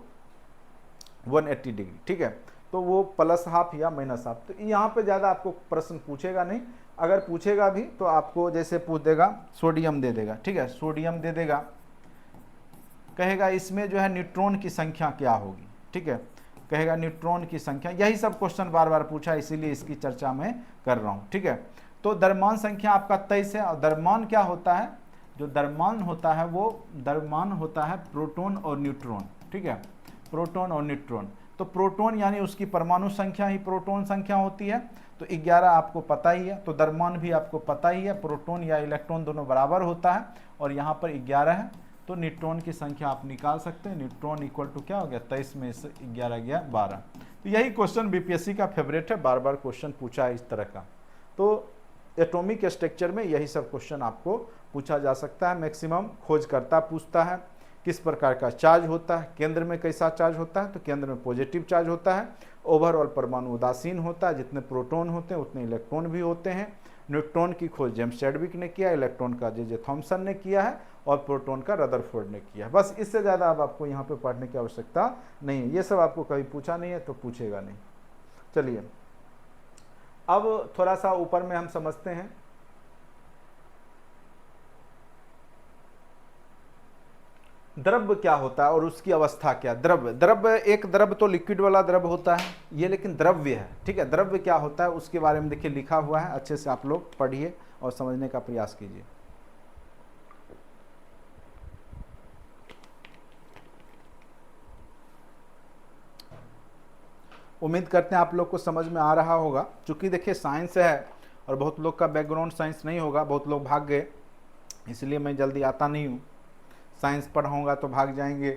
180 डिग्री, ठीक है। तो वो +½ या -½ तो यहाँ पे ज़्यादा आपको प्रश्न पूछेगा नहीं, अगर पूछेगा भी तो आपको जैसे पूछ देगा सोडियम दे देगा, ठीक है, सोडियम दे देगा, कहेगा इसमें जो है न्यूट्रॉन की संख्या क्या होगी, ठीक है, कहेगा न्यूट्रॉन की संख्या, यही सब क्वेश्चन बार बार पूछा, इसीलिए इसकी चर्चा मैं कर रहा हूँ, ठीक है। तो द्रव्यमान संख्या आपका 23 है, और द्रव्यमान क्या होता है, जो द्रव्यमान होता है वो द्रव्यमान होता है प्रोटॉन और न्यूट्रॉन, ठीक है, प्रोटॉन और न्यूट्रॉन। तो प्रोटॉन यानी उसकी परमाणु संख्या ही प्रोटॉन संख्या होती है, तो 11 आपको पता ही है, तो द्रव्यमान भी आपको पता ही है, प्रोटॉन या इलेक्ट्रॉन दोनों बराबर होता है, और यहाँ पर 11 है, तो न्यूट्रॉन की संख्या आप निकाल सकते हैं। न्यूट्रॉन इक्वल टू क्या हो गया, 23 में से 11 गया 12। तो यही क्वेश्चन बीपीएससी का फेवरेट है, बार बार क्वेश्चन पूछा है इस तरह का। तो एटॉमिक स्ट्रक्चर में यही सब क्वेश्चन आपको पूछा जा सकता है। मैक्सिमम खोजकर्ता पूछता है किस प्रकार का चार्ज होता है, केंद्र में कैसा चार्ज होता है, तो केंद्र में पॉजिटिव चार्ज होता है। ओवरऑल परमाणु उदासीन होता है, जितने प्रोटॉन होते हैं उतने इलेक्ट्रॉन भी होते हैं। न्यूट्रॉन की खोज जेम्स चैडविक ने किया, इलेक्ट्रॉन का जे थॉमसन ने किया है, और प्रोटॉन का रदरफोर्ड ने किया है। बस इससे ज़्यादा अब आपको यहाँ पे पढ़ने की आवश्यकता नहीं है, ये सब आपको कभी पूछा नहीं है तो पूछेगा नहीं। चलिए अब थोड़ा सा ऊपर में हम समझते हैं। द्रव्य क्या होता है और उसकी अवस्था क्या। द्रव्य एक द्रव्य तो लिक्विड वाला द्रव्य होता है ये, लेकिन द्रव्य है, ठीक है। द्रव्य क्या होता है उसके बारे में देखिए लिखा हुआ है, अच्छे से आप लोग पढ़िए और समझने का प्रयास कीजिए। उम्मीद करते हैं आप लोग को समझ में आ रहा होगा। चूंकि देखिए साइंस है और बहुत लोग का बैकग्राउंड साइंस नहीं होगा, बहुत लोग भाग गए, इसलिए मैं जल्दी आता नहीं हूँ। साइंस पढ़ाऊँगा तो भाग जाएंगे,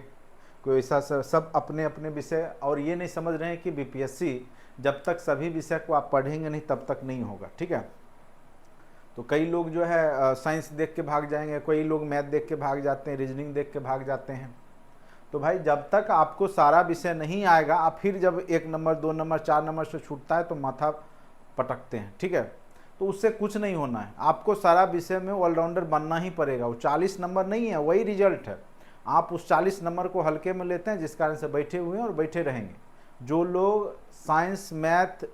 कोई ऐसा सब अपने अपने विषय, और ये नहीं समझ रहे हैं कि बीपीएससी जब तक सभी विषय को आप पढ़ेंगे नहीं तब तक नहीं होगा, ठीक है। तो कई लोग जो है साइंस देख के भाग जाएंगे, कई लोग मैथ देख के भाग जाते हैं, रीजनिंग देख के भाग जाते हैं। तो भाई जब तक आपको सारा विषय नहीं आएगा, आप फिर जब 1 नंबर 2 नंबर 4 नंबर से छूटता है तो माथा पटकते हैं, ठीक है। तो उससे कुछ नहीं होना है, आपको सारा विषय में ऑलराउंडर बनना ही पड़ेगा। वो 40 नंबर नहीं है, वही रिजल्ट है। आप उस 40 नंबर को हल्के में लेते हैं, जिस कारण से बैठे हुए हैं और बैठे रहेंगे। जो लोग साइंस मैथ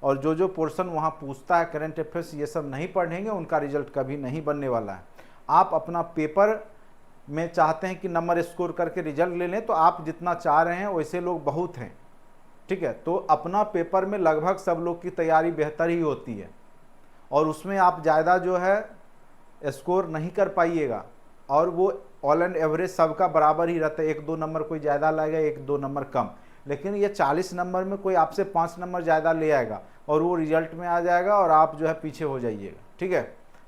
और जो पोर्शन वहाँ पूछता है, करंट अफेयर्स, ये सब नहीं पढ़ेंगे, उनका रिजल्ट कभी नहीं बनने वाला है। आप अपना पेपर में चाहते हैं कि नंबर स्कोर करके रिजल्ट ले लें, तो आप जितना चाह रहे हैं वैसे लोग बहुत हैं, ठीक है। तो अपना पेपर में लगभग सब लोग की तैयारी बेहतर ही होती है, और उसमें आप ज़्यादा जो है स्कोर नहीं कर पाइएगा, और वो ऑल एंड एवरेज सबका बराबर ही रहता है। 1-2 नंबर कोई ज़्यादा लाएगा, 1-2 नंबर कम। लेकिन ये 40 नंबर में कोई आपसे 5 नंबर ज़्यादा ले आएगा और वो रिजल्ट में आ जाएगा, और आप जो है पीछे हो जाइएगा, ठीक है।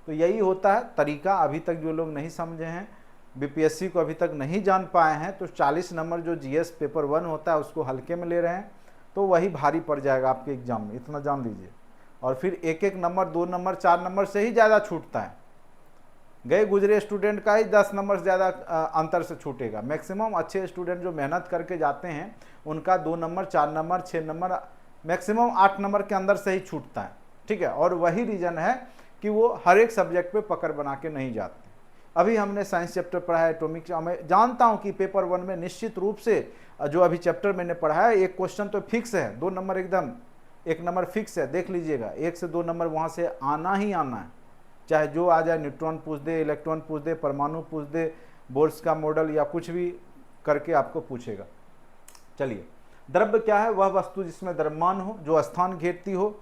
तो यही होता है तरीका। अभी तक जो लोग नहीं समझे हैं, बीपीएससी को अभी तक नहीं जान पाए हैं, तो 40 नंबर जो जीएस पेपर 1 होता है उसको हल्के में ले रहे हैं, तो वही भारी पड़ जाएगा आपके एग्जाम में, इतना जान लीजिए। और फिर 1-1 नंबर 2 नंबर 4 नंबर से ही ज़्यादा छूटता है। गए गुजरे स्टूडेंट का ही 10 नंबर से ज़्यादा अंतर से छूटेगा। मैक्सिमम अच्छे स्टूडेंट जो मेहनत करके जाते हैं उनका 2 number 4 number 6 number maximum 8 number के अंदर से ही छूटता है, ठीक है। और वही रीज़न है कि वो हर एक सब्जेक्ट पे पकड़ बना के नहीं जाते। अभी हमने साइंस चैप्टर पढ़ा है, एटॉमिक, मैं जानता हूँ कि पेपर 1 में निश्चित रूप से जो अभी चैप्टर मैंने पढ़ा है, एक क्वेश्चन तो फिक्स है, 2 नंबर एकदम, 1 नंबर फिक्स है, देख लीजिएगा। 1 से 2 नंबर वहाँ से आना ही आना है, चाहे जो आ जाए, न्यूट्रॉन पूछ दे, इलेक्ट्रॉन पूछ दे, परमाणु पूछ दे, बोर्स का मॉडल या कुछ भी करके आपको पूछेगा। चलिए, द्रव्य क्या है? वह वस्तु जिसमें द्रव्यमान हो, जो स्थान घेरती हो,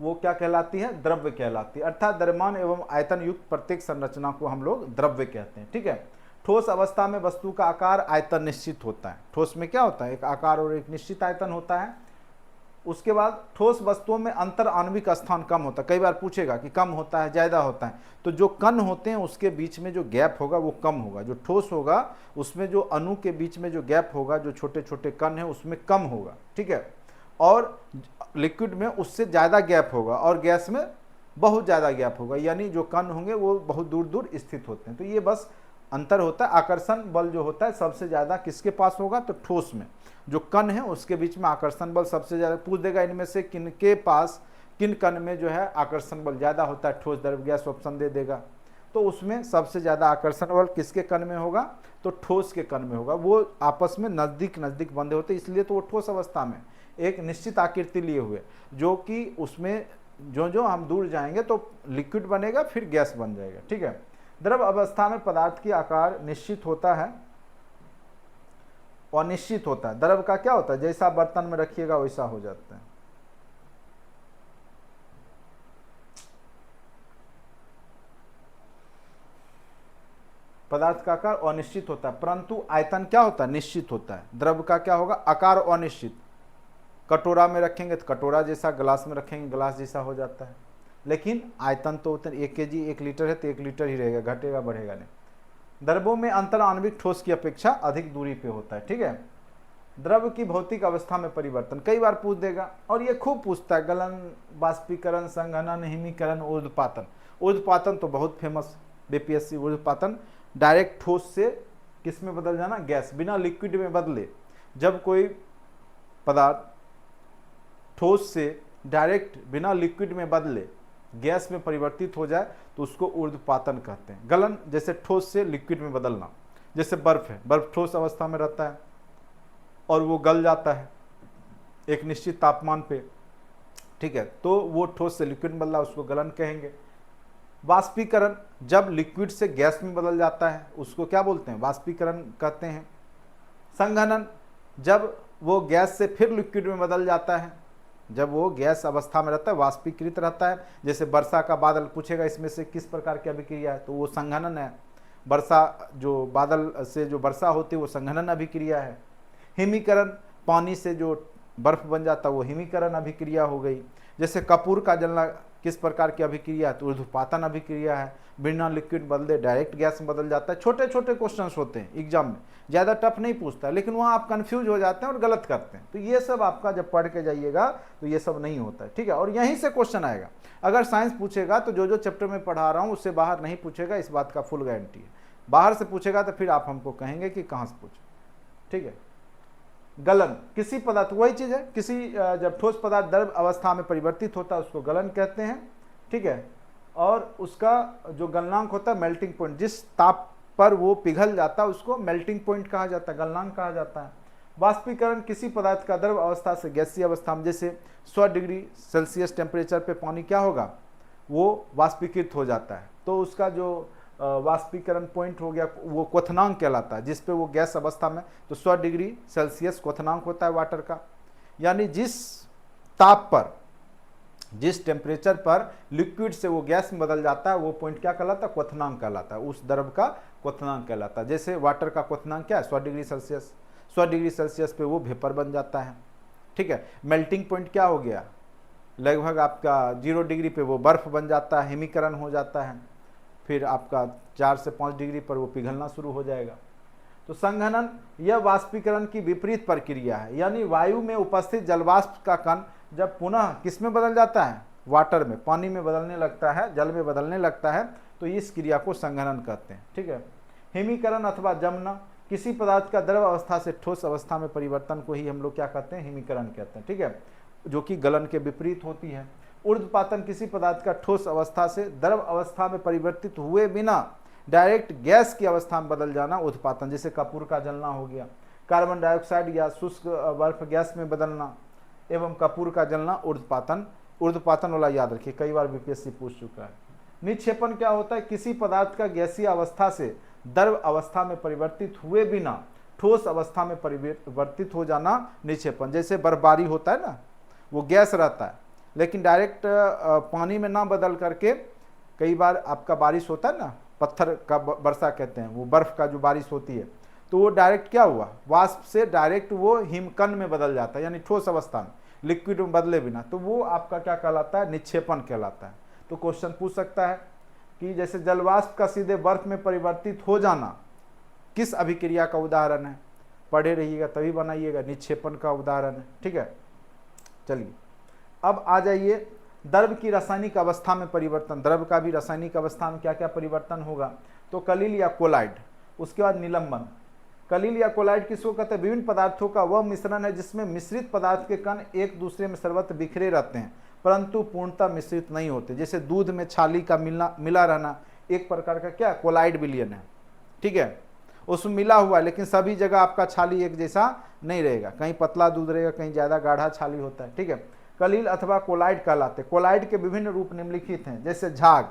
वो क्या कहलाती है? द्रव्य कहलाती है। अर्थात द्रव्यमान एवं आयतन युक्त प्रत्येक संरचना को हम लोग द्रव्य कहते हैं, ठीक है। ठोस अवस्था में वस्तु का आकार आयतन निश्चित होता है। ठोस में क्या होता है? एक आकार और एक निश्चित आयतन होता है। उसके बाद ठोस वस्तुओं में अंतर आणविक स्थान कम होता है। कई बार पूछेगा कि कम होता है ज़्यादा होता है, तो जो कण होते हैं उसके बीच में जो गैप होगा वो कम होगा। जो ठोस होगा उसमें जो अणु के बीच में जो गैप होगा, जो छोटे छोटे कण हैं, उसमें कम होगा, ठीक है। और लिक्विड में उससे ज़्यादा गैप होगा, और गैस में बहुत ज़्यादा गैप होगा, यानी जो कण होंगे वो बहुत दूर दूर स्थित होते हैं। तो ये बस अंतर होता है। आकर्षण बल जो होता है सबसे ज़्यादा किसके पास होगा? तो ठोस में। जो कण है उसके बीच में आकर्षण बल सबसे ज़्यादा। पूछ देगा इनमें से किन के पास, किन कण में जो है आकर्षण बल ज़्यादा होता है, ठोस द्रव्य गैस, ऑप्शन दे देगा। तो उसमें सबसे ज़्यादा आकर्षण बल किसके कण में होगा? तो ठोस के कण में होगा। वो आपस में नज़दीक नज़दीक बंधे होते, इसलिए तो वो ठोस अवस्था में एक निश्चित आकृति लिए हुए, जो कि उसमें जो जो हम दूर जाएंगे तो लिक्विड बनेगा, फिर गैस बन जाएगा, ठीक है। द्रव अवस्था में पदार्थ की आकार निश्चित होता है, अनिश्चित होता है। द्रव का क्या होता है? जैसा बर्तन में रखिएगा वैसा हो जाता है। पदार्थ का आकार अनिश्चित होता है, परंतु आयतन क्या होता है? निश्चित होता है। द्रव का क्या होगा? आकार अनिश्चित। कटोरा में रखेंगे तो कटोरा जैसा, गिलास में रखेंगे गिलास जैसा हो जाता है। लेकिन आयतन तो उतना 1 kg 1 लीटर है तो 1 लीटर ही रहेगा, घटेगा बढ़ेगा नहीं। द्रवों में अंतर आणविक ठोस की अपेक्षा अधिक दूरी पे होता है, ठीक है। द्रव की भौतिक अवस्था में परिवर्तन कई बार पूछ देगा, और ये खूब पूछता है। गलन, बाष्पीकरण, संघनन, हिमीकरण, ऊर्ध्वपातन। ऊर्ध्वपातन तो बहुत फेमस, बीपीएससी। ऊर्ध्वपातन डायरेक्ट ठोस से किस में बदल जाना? गैस, बिना लिक्विड में बदले। जब कोई पदार्थ ठोस से डायरेक्ट बिना लिक्विड में बदले गैस में परिवर्तित हो जाए तो उसको ऊर्ध्वपातन कहते हैं। गलन जैसे ठोस से लिक्विड में बदलना, जैसे बर्फ है, बर्फ ठोस अवस्था में रहता है और वो गल जाता है एक निश्चित तापमान पे, ठीक है, तो वो ठोस से लिक्विड में बदला, उसको गलन कहेंगे। वाष्पीकरण जब लिक्विड से गैस में बदल जाता है उसको क्या बोलते हैं? वाष्पीकरण कहते हैं। संघनन जब वो गैस से फिर लिक्विड में बदल जाता है, जब वो गैस अवस्था में रहता है, वाष्पीकृत रहता है। जैसे वर्षा का बादल, पूछेगा इसमें से किस प्रकार की अभिक्रिया है, तो वो संघनन है। वर्षा जो बादल से जो वर्षा होती है वो संघनन अभिक्रिया है। हिमीकरण पानी से जो बर्फ बन जाता है वो हिमीकरण अभिक्रिया हो गई। जैसे कपूर का जलना किस प्रकार की अभिक्रिया है, तो ऊर्ध्वपातन अभिक्रिया है। बिना लिक्विड बदले डायरेक्ट गैस में बदल जाता है। छोटे छोटे क्वेश्चंस होते हैं एग्जाम में, ज़्यादा टफ नहीं पूछता, लेकिन वहाँ आप कंफ्यूज हो जाते हैं और गलत करते हैं। तो ये सब आपका जब पढ़ के जाइएगा तो ये सब नहीं होता है, ठीक है। और यहीं से क्वेश्चन आएगा। अगर साइंस पूछेगा तो जो जो चैप्टर में पढ़ा रहा हूँ उससे बाहर नहीं पूछेगा, इस बात का फुल गारंटी है। बाहर से पूछेगा तो फिर आप हमको कहेंगे कि कहाँ से पूछे, ठीक है। गलन, किसी पदार्थ, वही चीज है, किसी जब ठोस पदार्थ द्रव अवस्था में परिवर्तित होता है उसको गलन कहते हैं, ठीक है। और उसका जो गलनांक होता है मेल्टिंग पॉइंट, जिस ताप पर वो पिघल जाता है उसको मेल्टिंग पॉइंट कहा जाता है, गलनांक कहा जाता है। वाष्पीकरण, किसी पदार्थ का द्रव अवस्था से गैसीय अवस्था में, जैसे 100 डिग्री सेल्सियस टेम्परेचर पे पानी क्या होगा, वो वाष्पीकृत हो जाता है, तो उसका जो वाष्पीकरण पॉइंट हो गया वो क्वथनांक कहलाता है, जिस पे वो गैस अवस्था में, तो 100 डिग्री सेल्सियस क्वथनांक होता है वाटर का। यानी जिस ताप पर, जिस टेम्परेचर पर लिक्विड से वो गैस में बदल जाता है वो पॉइंट क्या कहलाता है, क्वथनांक कहलाता है, उस द्रव का क्वथनांक कहलाता है। जैसे वाटर का क्वथनांक क्या है, 100 डिग्री सेल्सियस, 100 डिग्री सेल्सियस पे वो वेपर बन जाता है, ठीक है। मेल्टिंग पॉइंट क्या हो गया, लगभग आपका 0 डिग्री पे वो बर्फ बन जाता है, हिमीकरण हो जाता है, फिर आपका 4 से 5 डिग्री पर वो पिघलना शुरू हो जाएगा। तो संघनन, यह वाष्पीकरण की विपरीत प्रक्रिया है, यानी वायु में उपस्थित जलवाष्प का कण जब पुनः किस में बदल जाता है, वाटर में, पानी में बदलने लगता है, जल में बदलने लगता है, तो इस क्रिया को संघनन कहते हैं, ठीक है। हिमीकरण अथवा जमना, किसी पदार्थ का द्रव अवस्था से ठोस अवस्था में परिवर्तन को ही हम लोग क्या कहते हैं, हिमीकरण कहते हैं, ठीक है, जो कि गलन के विपरीत होती है। ऊर्ध्वपातन, किसी पदार्थ का ठोस अवस्था से द्रव अवस्था में परिवर्तित हुए बिना डायरेक्ट गैस की अवस्था में बदल जाना ऊर्ध्वपातन, जैसे कपूर का जलना हो गया। कार्बन डाइऑक्साइड या शुष्क बर्फ गैस में बदलना एवं कपूर का जलना ऊर्ध्वपातन। ऊर्ध्वपातन वाला याद रखिए, कई बार बीपीएससी पूछ चुका है। निक्षेपण क्या होता है, किसी पदार्थ का गैसीय अवस्था से द्रव अवस्था में परिवर्तित हुए बिना ठोस अवस्था में परिवर्तित हो जाना निक्षेपण। जैसे बर्फबारी होता है ना, वो गैस रहता है लेकिन डायरेक्ट पानी में ना बदल करके, कई बार आपका बारिश होता है ना, पत्थर का वर्षा कहते हैं, वो बर्फ का जो बारिश होती है, तो वो डायरेक्ट क्या हुआ, वाष्प से डायरेक्ट वो हिमकण में बदल जाता है, यानी ठोस अवस्था में, लिक्विड में बदले बिना, तो वो आपका क्या कहलाता है, निक्षेपण कहलाता है। तो क्वेश्चन पूछ सकता है कि जैसे जलवाष्प का सीधे बर्फ में परिवर्तित हो जाना किस अभिक्रिया का उदाहरण है, पढ़े रहिएगा तभी बनाइएगा, निक्षेपण का उदाहरण है, ठीक है। चलिए अब आ जाइए, द्रव की रासायनिक अवस्था में परिवर्तन। द्रव का भी रासायनिक अवस्था में क्या क्या परिवर्तन होगा, तो कलिल या कोलाइड, उसके बाद निलंबन। कलिल या कोलाइड किसको कहते हैं, विभिन्न पदार्थों का वह मिश्रण है जिसमें मिश्रित पदार्थ के कण एक दूसरे में सर्वत्र बिखरे रहते हैं परंतु पूर्णतः मिश्रित नहीं होते। जैसे दूध में छाली का मिला रहना एक प्रकार का क्या, कोलाइड विलयन है, ठीक है। उसमें मिला हुआ है लेकिन सभी जगह आपका छाली एक जैसा नहीं रहेगा, कहीं पतला दूध रहेगा, कहीं ज़्यादा गाढ़ा छाली होता है, ठीक है। कलिल अथवा कोलाइड कहलाते। कोलाइड के विभिन्न रूप निम्नलिखित हैं, जैसे झाग,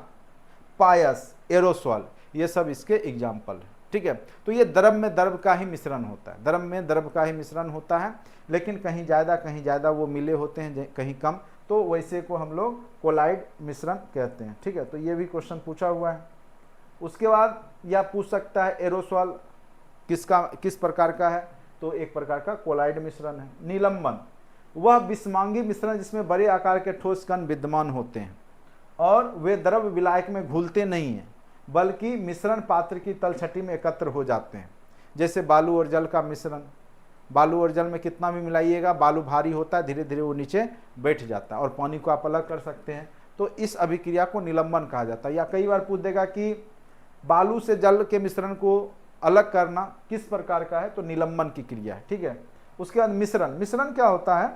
पायस, एरोसोल, ये सब इसके एग्जाम्पल है, ठीक है। तो ये द्रव में द्रव का ही मिश्रण होता है, द्रव में द्रव का ही मिश्रण होता है, लेकिन कहीं ज़्यादा वो मिले होते हैं, कहीं कम, तो वैसे को हम लोग कोलाइड मिश्रण कहते हैं, ठीक है। तो ये भी क्वेश्चन पूछा हुआ है। उसके बाद यह पूछ सकता है एरोसोल किस प्रकार का है, तो एक प्रकार का कोलाइड मिश्रण है। निलंबन, वह विषमांगी मिश्रण जिसमें बड़े आकार के ठोस कण विद्यमान होते हैं और वे द्रव विलायक में घुलते नहीं हैं बल्कि मिश्रण पात्र की तलछटी में एकत्र हो जाते हैं। जैसे बालू और जल का मिश्रण, बालू और जल में कितना भी मिलाइएगा बालू भारी होता है, धीरे धीरे वो नीचे बैठ जाता है और पानी को आप अलग कर सकते हैं, तो इस अभिक्रिया को निलंबन कहा जाता है। या कई बार पूछ देगा कि बालू से जल के मिश्रण को अलग करना किस प्रकार का है, तो निलंबन की क्रिया है, ठीक है। उसके बाद मिश्रण क्या होता है,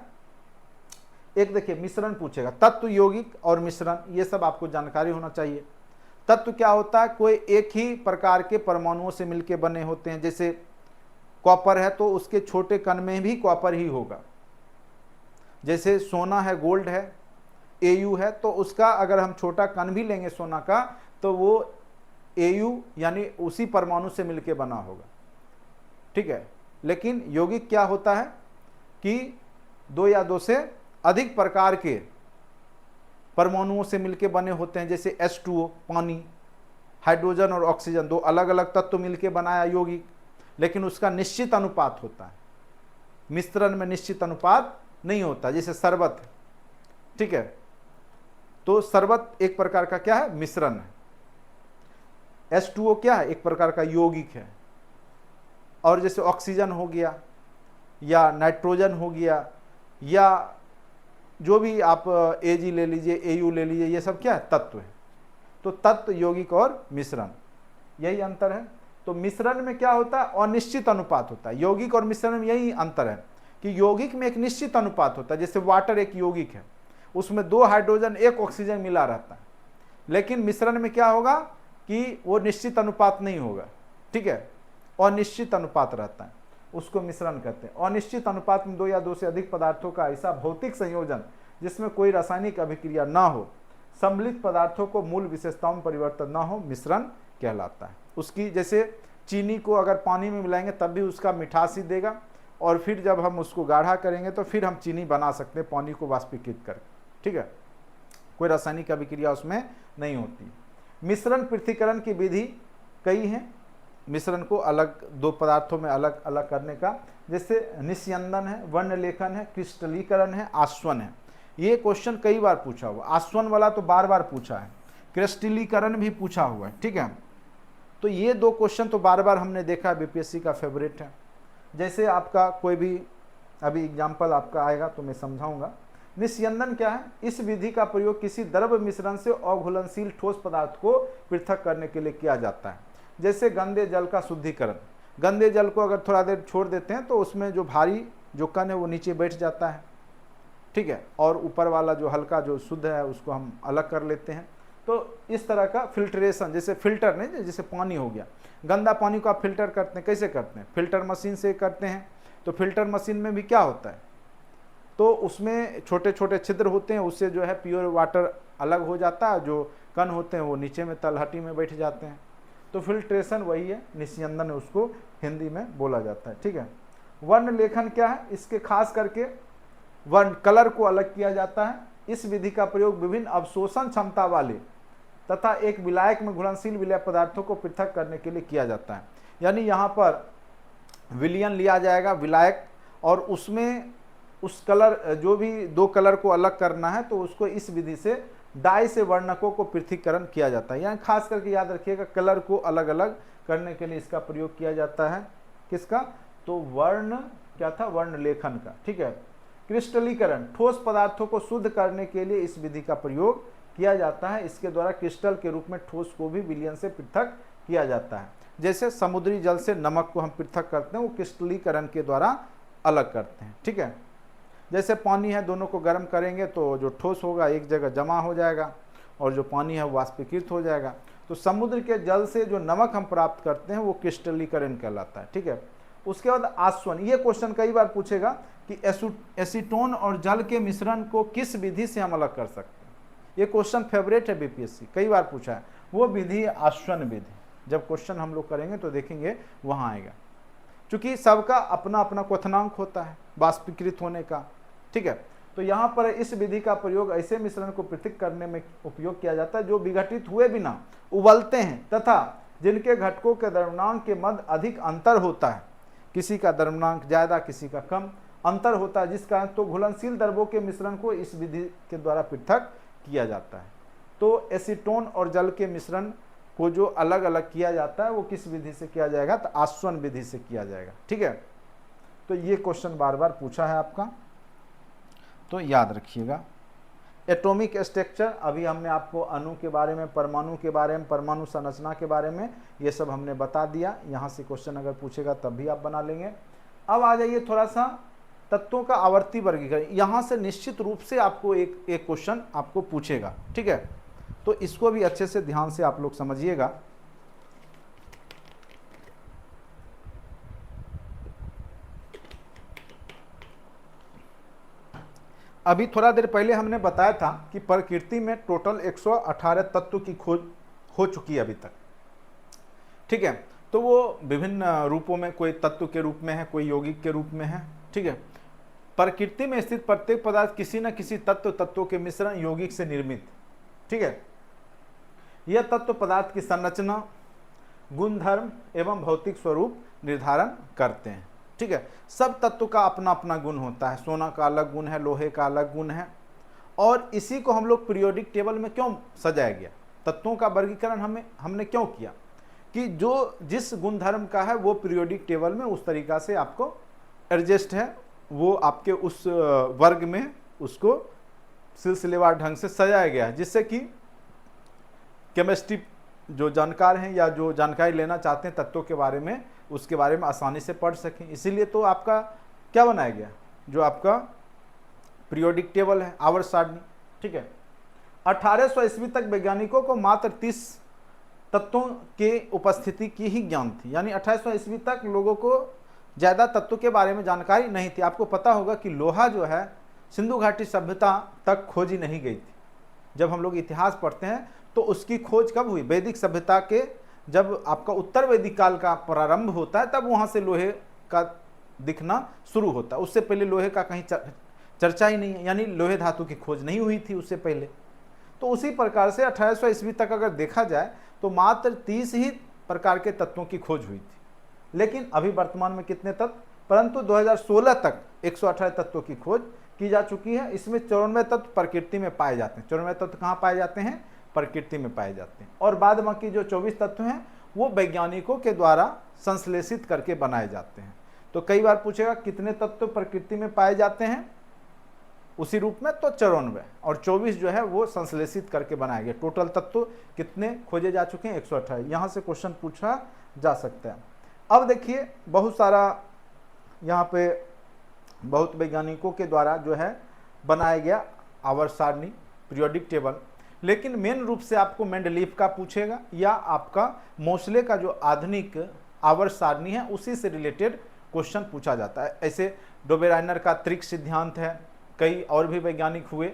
एक देखिए मिश्रण पूछेगा, तत्व, यौगिक और मिश्रण, ये सब आपको जानकारी होना चाहिए। तत्व क्या होता है, कोई एक ही प्रकार के परमाणुओं से मिलके बने होते हैं, जैसे कॉपर है तो उसके छोटे कण में भी कॉपर ही होगा। जैसे सोना है, गोल्ड है, Au है, तो उसका अगर हम छोटा कण भी लेंगे सोना का तो वो Au यानी उसी परमाणु से मिलके बना होगा, ठीक है। लेकिन यौगिक क्या होता है कि 2 या 2 से अधिक प्रकार के परमाणुओं से मिलके बने होते हैं, जैसे H2O पानी, हाइड्रोजन और ऑक्सीजन, 2 अलग अलग तत्व मिलके बनाया यौगिक, लेकिन उसका निश्चित अनुपात होता है, मिश्रण में निश्चित अनुपात नहीं होता, जैसे शरबत, ठीक है। तो शरबत एक प्रकार का क्या है, मिश्रण है। H2O क्या है, एक प्रकार का यौगिक है। और जैसे ऑक्सीजन हो गया या नाइट्रोजन हो गया या जो भी आप Ag ले लीजिए, Au ले लीजिए, ये सब क्या है, तत्व है। तो तत्व, यौगिक और मिश्रण, यही अंतर है। तो मिश्रण में क्या होता है, अनिश्चित अनुपात होता है। यौगिक और मिश्रण में यही अंतर है कि यौगिक में एक निश्चित अनुपात होता है, जैसे वाटर एक यौगिक है, उसमें 2 हाइड्रोजन 1 ऑक्सीजन मिला रहता है। लेकिन मिश्रण में क्या होगा कि वो निश्चित अनुपात नहीं होगा, ठीक है, अनिश्चित अनुपात रहता है, उसको मिश्रण कहते हैं। अनिश्चित अनुपात में 2 या 2 से अधिक पदार्थों का ऐसा भौतिक संयोजन जिसमें कोई रासायनिक अभिक्रिया ना हो, सम्मिलित पदार्थों को मूल विशेषताओं में परिवर्तन ना हो, मिश्रण कहलाता है। उसकी जैसे चीनी को अगर पानी में मिलाएंगे तब भी उसका मिठास ही देगा, और फिर जब हम उसको गाढ़ा करेंगे तो फिर हम चीनी बना सकते हैं पानी को वाष्पीकृत करके, ठीक है, कोई रासायनिक अभिक्रिया उसमें नहीं होती। मिश्रण पृथक्करण की विधि कई हैं, मिश्रण को अलग 2 पदार्थों में अलग अलग करने का, जैसे निस्यंदन है, वर्ण लेखन है, क्रिस्टलीकरण है, आस्वन है। ये क्वेश्चन कई बार पूछा हुआ, आस्वन वाला तो बार बार पूछा है, क्रिस्टलीकरण भी पूछा हुआ है, ठीक है। तो ये 2 क्वेश्चन तो बार बार हमने देखा, बीपीएससी का फेवरेट है। जैसे आपका कोई भी अभी एग्जाम्पल आपका आएगा तो मैं समझाऊंगा। निस्यंदन क्या है, इस विधि का प्रयोग किसी द्रव मिश्रण से अघुलनशील ठोस पदार्थ को पृथक करने के लिए किया जाता है। जैसे गंदे जल का शुद्धिकरण, गंदे जल को अगर थोड़ा देर छोड़ देते हैं तो उसमें जो भारी जो कण है वो नीचे बैठ जाता है, ठीक है, और ऊपर वाला जो हल्का जो शुद्ध है उसको हम अलग कर लेते हैं। तो इस तरह का फिल्ट्रेशन, जैसे फिल्टर नहीं, जैसे पानी हो गया, गंदा पानी को आप फिल्टर करते हैं, कैसे करते हैं, फिल्टर मशीन से करते हैं। तो फिल्टर मशीन में भी क्या होता है, तो उसमें छोटे छोटे छिद्र होते हैं, उससे जो है प्योर वाटर अलग हो जाता है, जो कण होते हैं वो नीचे में तलहटी में बैठ जाते हैं। तो फिल्ट्रेशन वही है, निस्यंदन उसको हिंदी में बोला जाता है, ठीक है। वर्ण लेखन क्या है, इसके खास करके वर्ण कलर को अलग किया जाता है। इस विधि का प्रयोग विभिन्न अवशोषण क्षमता वाले तथा एक विलायक में घुलनशील विलय पदार्थों को पृथक करने के लिए किया जाता है। यानी यहाँ पर विलयन लिया जाएगा, विलायक, और उसमें उस कलर, जो भी 2 कलर को अलग करना है तो उसको इस विधि से डाई से वर्णकों को पृथक्करण किया जाता है। यानी खास करके याद रखिएगा, कलर को अलग अलग करने के लिए इसका प्रयोग किया जाता है। किसका, तो वर्ण क्या था, वर्ण लेखन का, ठीक है। क्रिस्टलीकरण, ठोस पदार्थों को शुद्ध करने के लिए इस विधि का प्रयोग किया जाता है। इसके द्वारा क्रिस्टल के रूप में ठोस को भी विलयन से पृथक किया जाता है। जैसे समुद्री जल से नमक को हम पृथक करते हैं, वो क्रिस्टलीकरण के द्वारा अलग करते हैं, ठीक है। जैसे पानी है, दोनों को गर्म करेंगे तो जो ठोस होगा एक जगह जमा हो जाएगा और जो पानी है वो वाष्पीकृत हो जाएगा। तो समुद्र के जल से जो नमक हम प्राप्त करते हैं वो क्रिस्टलीकरण कहलाता है, ठीक है। उसके बाद आस्वन, ये क्वेश्चन कई बार पूछेगा कि एसीटोन और जल के मिश्रण को किस विधि से हम अलग कर सकते हैं। ये क्वेश्चन फेवरेट है, बीपीएससी कई बार पूछा है। वो विधि आस्वन विधि, जब क्वेश्चन हम लोग करेंगे तो देखेंगे वहाँ आएगा, क्योंकि सबका अपना अपना क्वथनांक होता है वाष्पीकृत होने का, ठीक है। तो यहाँ पर इस विधि का प्रयोग ऐसे मिश्रण को पृथक करने में उपयोग किया जाता है जो विघटित हुए बिना उबलते हैं तथा जिनके घटकों के द्रव्यमान के मध्य अधिक अंतर होता है। किसी का द्रव्यमान ज़्यादा, किसी का कम अंतर होता है, जिस कारण तो घुलनशील द्रवों के मिश्रण को इस विधि के द्वारा पृथक किया जाता है। तो एसीटोन और जल के मिश्रण को जो अलग अलग किया जाता है वो किस विधि से किया जाएगा, तो आस्वन विधि से किया जाएगा, ठीक है। तो ये क्वेश्चन बार बार पूछा है आपका, तो याद रखिएगा। एटॉमिक स्ट्रक्चर, अभी हमने आपको अणु के बारे में, परमाणु के बारे में, परमाणु संरचना के बारे में ये सब हमने बता दिया। यहाँ से क्वेश्चन अगर पूछेगा तब भी आप बना लेंगे। अब आ जाइए थोड़ा सा तत्वों का आवर्ती वर्गीकरण। यहाँ से निश्चित रूप से आपको एक क्वेश्चन आपको पूछेगा, ठीक है। तो इसको भी अच्छे से ध्यान से आप लोग समझिएगा। अभी थोड़ा देर पहले हमने बताया था कि प्रकृति में टोटल 118 तत्व की खोज हो चुकी है अभी तक, ठीक है। तो वो विभिन्न रूपों में, कोई तत्व के रूप में है, कोई यौगिक के रूप में है, ठीक है। प्रकृति में स्थित प्रत्येक पदार्थ किसी न किसी तत्वों के मिश्रण यौगिक से निर्मित, ठीक है। यह तत्व पदार्थ की संरचना, गुणधर्म एवं भौतिक स्वरूप निर्धारण करते हैं, ठीक है। सब तत्व का अपना अपना गुण होता है। सोना का अलग गुण है, लोहे का अलग गुण है, और इसी को हम लोग पीरियोडिक टेबल में क्यों सजाया गया, तत्वों का वर्गीकरण हमने क्यों किया कि जो जिस गुणधर्म का है वो पीरियोडिक टेबल में उस तरीका से आपको एडजस्ट है, वो आपके उस वर्ग में उसको सिलसिलेवार ढंग से सजाया गया है, जिससे कि केमिस्ट्री जो जानकार हैं या जो जानकारी लेना चाहते हैं तत्वों के बारे में, उसके बारे में आसानी से पढ़ सकें। इसीलिए तो आपका क्या बनाया गया, जो आपका पीरियोडिक टेबल है, आवर्त सारणी। ठीक है, 1800 ईस्वी तक वैज्ञानिकों को मात्र 30 तत्वों के उपस्थिति की ही ज्ञान थी, यानी 1800 ईस्वी तक लोगों को ज़्यादा तत्वों के बारे में जानकारी नहीं थी। आपको पता होगा कि लोहा जो है सिंधु घाटी सभ्यता तक खोजी नहीं गई थी। जब हम लोग इतिहास पढ़ते हैं तो उसकी खोज कब हुई, वैदिक सभ्यता के जब आपका उत्तर वैदिक काल का प्रारंभ होता है तब वहाँ से लोहे का दिखना शुरू होता है। उससे पहले लोहे का कहीं चर्चा ही नहीं है, यानी लोहे धातु की खोज नहीं हुई थी उससे पहले। तो उसी प्रकार से 1800 ईस्वी तक अगर देखा जाए तो मात्र 30 ही प्रकार के तत्वों की खोज हुई थी। लेकिन अभी वर्तमान में कितने तत्व, परंतु 2016 तक 118 तत्वों की खोज की जा चुकी है। इसमें 94 तत्व प्रकृति में पाए जाते हैं। 94 तत्व कहाँ पाए जाते हैं, प्रकृति में पाए जाते हैं। और बाद बाकी जो 24 तत्व हैं वो वैज्ञानिकों के द्वारा संश्लेषित करके बनाए जाते हैं। तो कई बार पूछेगा कितने तत्व प्रकृति में पाए जाते हैं उसी रूप में, तो 94, और 24 जो है वो संश्लेषित करके बनाए गए। टोटल तत्व कितने खोजे जा चुके हैं, 128। यहाँ से क्वेश्चन पूछा जा सकता है। अब देखिए बहुत सारा यहाँ पे बहुत वैज्ञानिकों के द्वारा जो है बनाया गया आवर्त सारणी, पीरियोडिक टेबल। लेकिन मेन रूप से आपको मेंडलीफ का पूछेगा या आपका मोसले का जो आधुनिक आवर्त सारणी है उसी से रिलेटेड क्वेश्चन पूछा जाता है। ऐसे डोबेराइनर का त्रिक सिद्धांत है, कई और भी वैज्ञानिक हुए,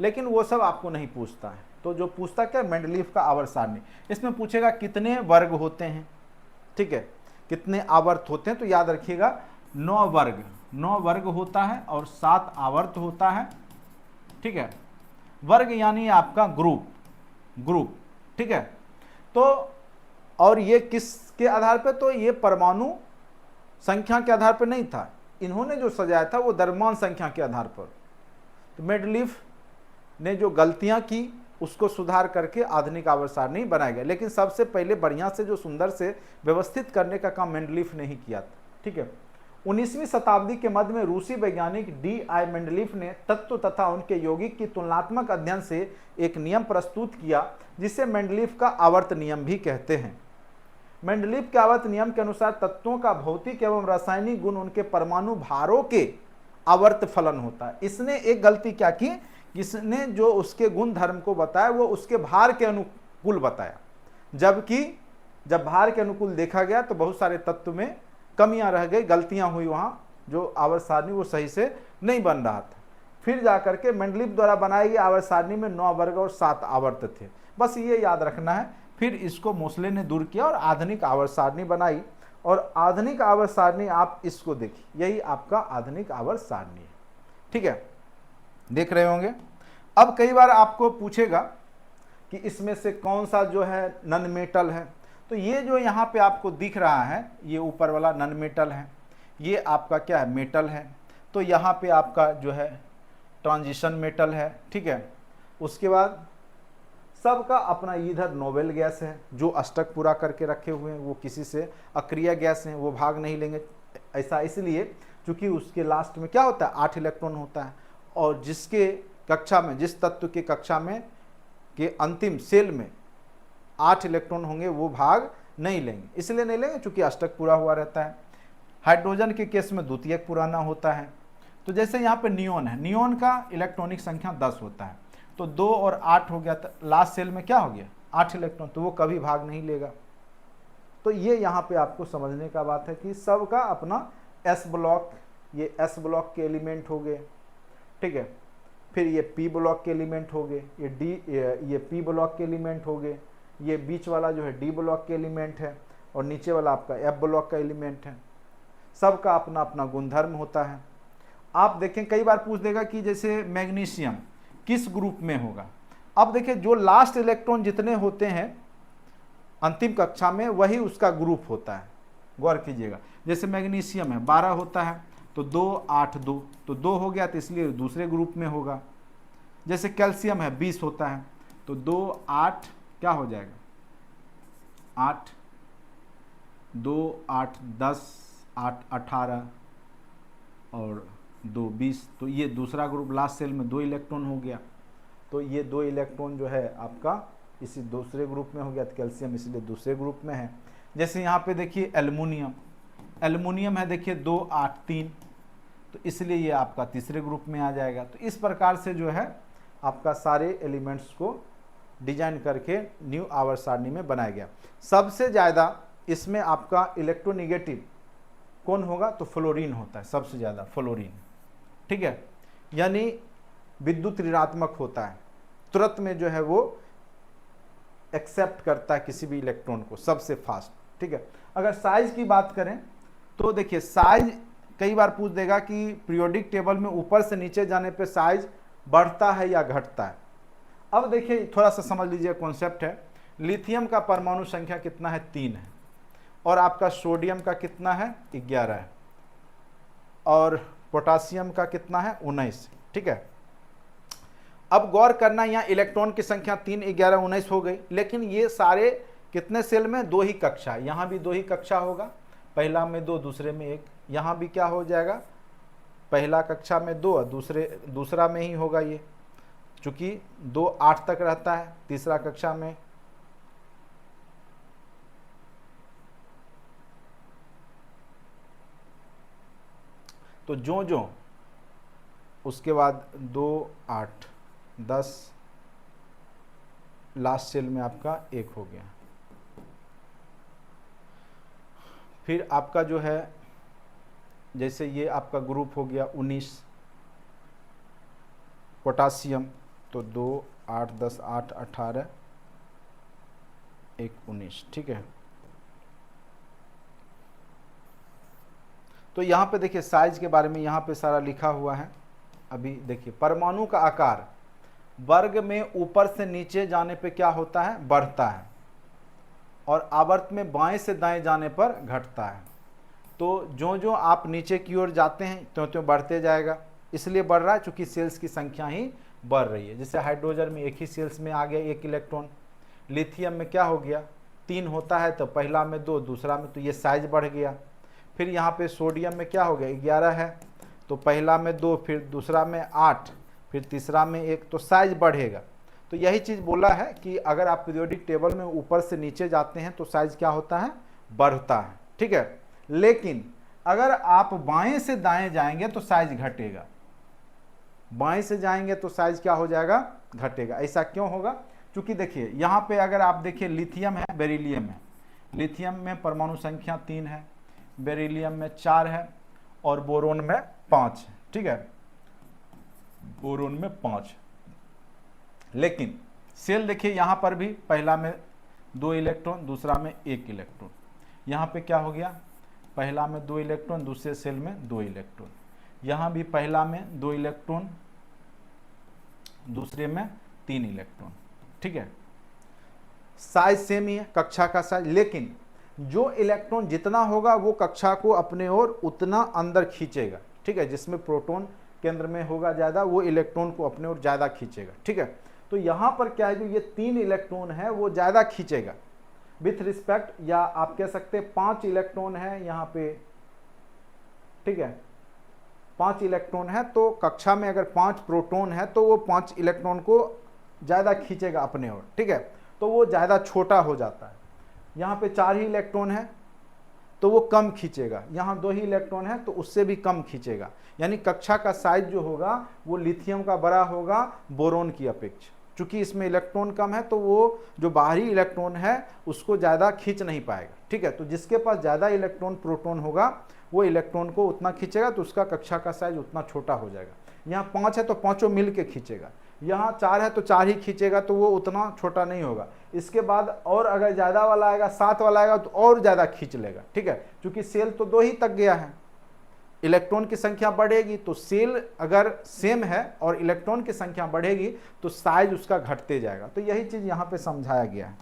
लेकिन वो सब आपको नहीं पूछता है। तो जो पूछता क्या, मेंडलीफ का आवर्त सारणी। इसमें पूछेगा कितने वर्ग होते हैं, ठीक है, कितने आवर्त होते हैं। तो याद रखिएगा 9 वर्ग होता है और 7 आवर्त होता है। ठीक है, वर्ग यानी आपका ग्रुप। ठीक है, तो और ये किसके आधार पर, तो ये परमाणु संख्या के आधार पर नहीं था, इन्होंने जो सजाया था वो द्रव्यमान संख्या के आधार पर। तो मेंडलीफ ने जो गलतियां की उसको सुधार करके आधुनिक आवर्त सारणी बनाया गया। लेकिन सबसे पहले बढ़िया से जो सुंदर से व्यवस्थित करने का काम मेंडलीफ ने ही किया था। ठीक है, 19वीं शताब्दी के मध्य में रूसी वैज्ञानिक D.I. मेंडलीफ ने तत्व तथा उनके यौगिक की तुलनात्मक अध्ययन से एक नियम प्रस्तुत किया जिसे मेंडलीफ का आवर्त नियम भी कहते हैं। मेंडलीफ के आवर्त नियम के अनुसार तत्वों का भौतिक एवं रासायनिक गुण उनके परमाणु भारों के आवर्त फलन होता है। इसने एक गलती क्या की, इसने जो उसके गुण धर्म को बताया वो उसके भार के अनुकूल बताया, जबकि जब भार के अनुकूल देखा गया तो बहुत सारे तत्व में कमियां रह गई, गलतियां हुई, वहाँ जो आवर्त सारणी वो सही से नहीं बन रहा था। फिर जाकर के मेंडलीफ द्वारा बनाई गई आवर्त सारणी में 9 वर्ग और 7 आवर्त थे। बस ये याद रखना है। फिर इसको मोसले ने दूर किया और आधुनिक आवर्त सारणी बनाई। और आधुनिक आवर्त सारणी आप इसको देखिए, यही आपका आधुनिक आवर्त सारणी है। ठीक है, देख रहे होंगे। अब कई बार आपको पूछेगा कि इसमें से कौन सा जो है नॉन मेटल है, तो ये जो यहाँ पे आपको दिख रहा है ये ऊपर वाला नॉन मेटल है, ये आपका क्या है, मेटल है। तो यहाँ पे आपका जो है ट्रांजिशन मेटल है। ठीक है, उसके बाद सबका अपना इधर नोबेल गैस है जो अष्टक पूरा करके रखे हुए हैं, वो किसी से अक्रिय गैस हैं, वो भाग नहीं लेंगे। ऐसा इसलिए क्योंकि उसके लास्ट में क्या होता है, 8 इलेक्ट्रॉन होता है, और जिसके कक्षा में, जिस तत्व की कक्षा में के अंतिम सेल में 8 इलेक्ट्रॉन होंगे वो भाग नहीं लेंगे। इसलिए नहीं लेंगे क्योंकि अष्टक पूरा हुआ रहता है। हाइड्रोजन के केस में द्वितीयक पुराना होता है। तो जैसे यहाँ पे नियोन है, नियोन का इलेक्ट्रॉनिक संख्या 10 होता है, तो 2 और 8 हो गया, तो लास्ट सेल में क्या हो गया, 8 इलेक्ट्रॉन, तो वो कभी भाग नहीं लेगा। तो ये यहाँ पे आपको समझने का बात है कि सबका अपना एस ब्लॉक, ये एस ब्लॉक के एलिमेंट हो गए। ठीक है, फिर ये पी ब्लॉक के एलिमेंट हो गए, ये पी ब्लॉक के एलिमेंट हो गए, ये बीच वाला जो है डी ब्लॉक के एलिमेंट है, और नीचे वाला आपका एफ ब्लॉक का एलिमेंट है। सबका अपना अपना गुणधर्म होता है। आप देखें कई बार पूछ देगा कि जैसे मैग्नीशियम किस ग्रुप में होगा। अब देखिए जो लास्ट इलेक्ट्रॉन जितने होते हैं अंतिम कक्षा में वही उसका ग्रुप होता है, गौर कीजिएगा। जैसे मैग्नीशियम है 12 होता है, तो 2 8 2, तो 2 हो गया, तो इसलिए दूसरे ग्रुप में होगा। जैसे कैल्शियम है 20 होता है, तो 2 8 क्या हो जाएगा, 8, 2 8 10, 8 18 और 2 20। तो ये दूसरा ग्रुप लास्ट सेल में 2 इलेक्ट्रॉन हो गया। तो ये 2 इलेक्ट्रॉन जो है आपका इसी दूसरे ग्रुप में हो गया, तो कैल्शियम इसलिए दूसरे ग्रुप में है। जैसे यहाँ पे देखिए एल्युमिनियम, एल्युमिनियम है देखिए 2 8 3, तो इसलिए ये आपका तीसरे ग्रुप में आ जाएगा। तो इस प्रकार से जो है आपका सारे एलिमेंट्स को डिजाइन करके न्यू आवर्त सारणी में बनाया गया। सबसे ज़्यादा इसमें आपका इलेक्ट्रोनिगेटिव कौन होगा, तो फ्लोरीन होता है सबसे ज़्यादा, फ्लोरीन, ठीक है, यानी विद्युत ऋणात्मक होता है, तुरंत में जो है वो एक्सेप्ट करता है किसी भी इलेक्ट्रॉन को सबसे फास्ट, ठीक है। अगर साइज की बात करें तो देखिए साइज कई बार पूछ देगा कि पीरियोडिक टेबल में ऊपर से नीचे जाने पे साइज बढ़ता है या घटता है। अब देखिए थोड़ा सा समझ लीजिए कॉन्सेप्ट है। लिथियम का परमाणु संख्या कितना है, 3 है, और आपका सोडियम का कितना है, 11 है, और पोटासियम का कितना है, 19, ठीक है। अब गौर करना, यहाँ इलेक्ट्रॉन की संख्या 3 11 19 हो गई, लेकिन ये सारे कितने सेल में, 2 ही कक्षा, यहाँ भी 2 ही कक्षा होगा, पहला में 2 दूसरे में 1, यहाँ भी क्या हो जाएगा, पहला कक्षा में 2 दूसरा में ही होगा ये, चूंकि 2 8 तक रहता है, तीसरा कक्षा में तो जो उसके बाद 2 8 10 लास्ट सेल में आपका 1 हो गया। फिर आपका जो है जैसे ये आपका ग्रुप हो गया 19 पोटासियम, तो 2 8 10 8 18 1 19, ठीक है। तो यहाँ पे देखिए साइज के बारे में यहाँ पे सारा लिखा हुआ है। अभी देखिए परमाणु का आकार वर्ग में ऊपर से नीचे जाने पे क्या होता है, बढ़ता है, और आवर्त में बाएं से दाएं जाने पर घटता है। तो जो आप नीचे की ओर जाते हैं त्यों बढ़ते जाएगा, इसलिए बढ़ रहा है चूंकि सेल्स की संख्या ही बढ़ रही है। जैसे हाइड्रोजन में एक ही सेल्स में आ गया 1 इलेक्ट्रॉन, लिथियम में क्या हो गया 3 होता है, तो पहला में 2 दूसरा में, तो ये साइज बढ़ गया। फिर यहाँ पे सोडियम में क्या हो गया 11 है, तो पहला में 2, फिर दूसरा में 8, फिर तीसरा में 1, तो साइज बढ़ेगा। तो यही चीज़ बोला है कि अगर आप पीरियोडिक टेबल में ऊपर से नीचे जाते हैं तो साइज क्या होता है, बढ़ता है, ठीक है। लेकिन अगर आप बाएं से दाएं जाएंगे तो साइज घटेगा, बाएं से जाएंगे तो साइज क्या हो जाएगा, घटेगा। ऐसा क्यों होगा, क्योंकि देखिए यहाँ पे अगर आप देखिए लिथियम है, बेरिलियम है, लिथियम में परमाणु संख्या 3 है, बेरिलियम में 4 है, और बोरोन में 5 है, ठीक है, बोरोन में 5। लेकिन सेल देखिए यहाँ पर भी पहला में 2 इलेक्ट्रॉन, दूसरा में 1 इलेक्ट्रॉन, यहाँ पे क्या हो गया, पहला में 2 इलेक्ट्रॉन, दूसरे सेल में 2 इलेक्ट्रॉन, यहाँ भी पहला में 2 इलेक्ट्रॉन, दूसरे में 3 इलेक्ट्रॉन, ठीक है। साइज सेम ही है, कक्षा का साइज, लेकिन जो इलेक्ट्रॉन जितना होगा वो कक्षा को अपने ओर उतना अंदर खींचेगा, ठीक है। जिसमें प्रोटॉन केंद्र में होगा ज़्यादा, वो इलेक्ट्रॉन को अपने ओर ज़्यादा खींचेगा, ठीक है। तो यहाँ पर क्या है, जो ये 3 इलेक्ट्रॉन है वो ज़्यादा खींचेगा विथ रिस्पेक्ट, या आप कह सकते हैं 5 इलेक्ट्रॉन है यहाँ पे, ठीक है, 5 इलेक्ट्रॉन है, तो कक्षा में अगर 5 प्रोटॉन है तो वो 5 इलेक्ट्रॉन को ज़्यादा खींचेगा अपने ओर, ठीक है। तो वो ज़्यादा छोटा हो जाता है। यहाँ पे 4 ही इलेक्ट्रॉन है तो वो कम खींचेगा, यहाँ 2 ही इलेक्ट्रॉन है तो उससे भी कम खींचेगा। यानी कक्षा का साइज जो होगा वो लिथियम का बड़ा होगा बोरोन की अपेक्षा, चूंकि इसमें इलेक्ट्रॉन कम है तो वो जो बाहरी इलेक्ट्रॉन है उसको ज़्यादा खींच नहीं पाएगा, ठीक है। तो जिसके पास ज़्यादा इलेक्ट्रॉन प्रोटॉन होगा वो इलेक्ट्रॉन को उतना खींचेगा, तो उसका कक्षा का साइज उतना छोटा हो जाएगा। यहाँ 5 है तो पाँचों मिल के खींचेगा, यहाँ 4 है तो 4 ही खींचेगा, तो वो उतना छोटा नहीं होगा। इसके बाद और अगर ज़्यादा वाला आएगा, 7 वाला आएगा तो और ज़्यादा खींच लेगा, ठीक है, क्योंकि सेल तो 2 ही तक गया है। इलेक्ट्रॉन की संख्या बढ़ेगी तो सेल अगर सेम है और इलेक्ट्रॉन की संख्या बढ़ेगी तो साइज उसका घटते जाएगा। तो यही चीज़ यहाँ पे समझाया गया है।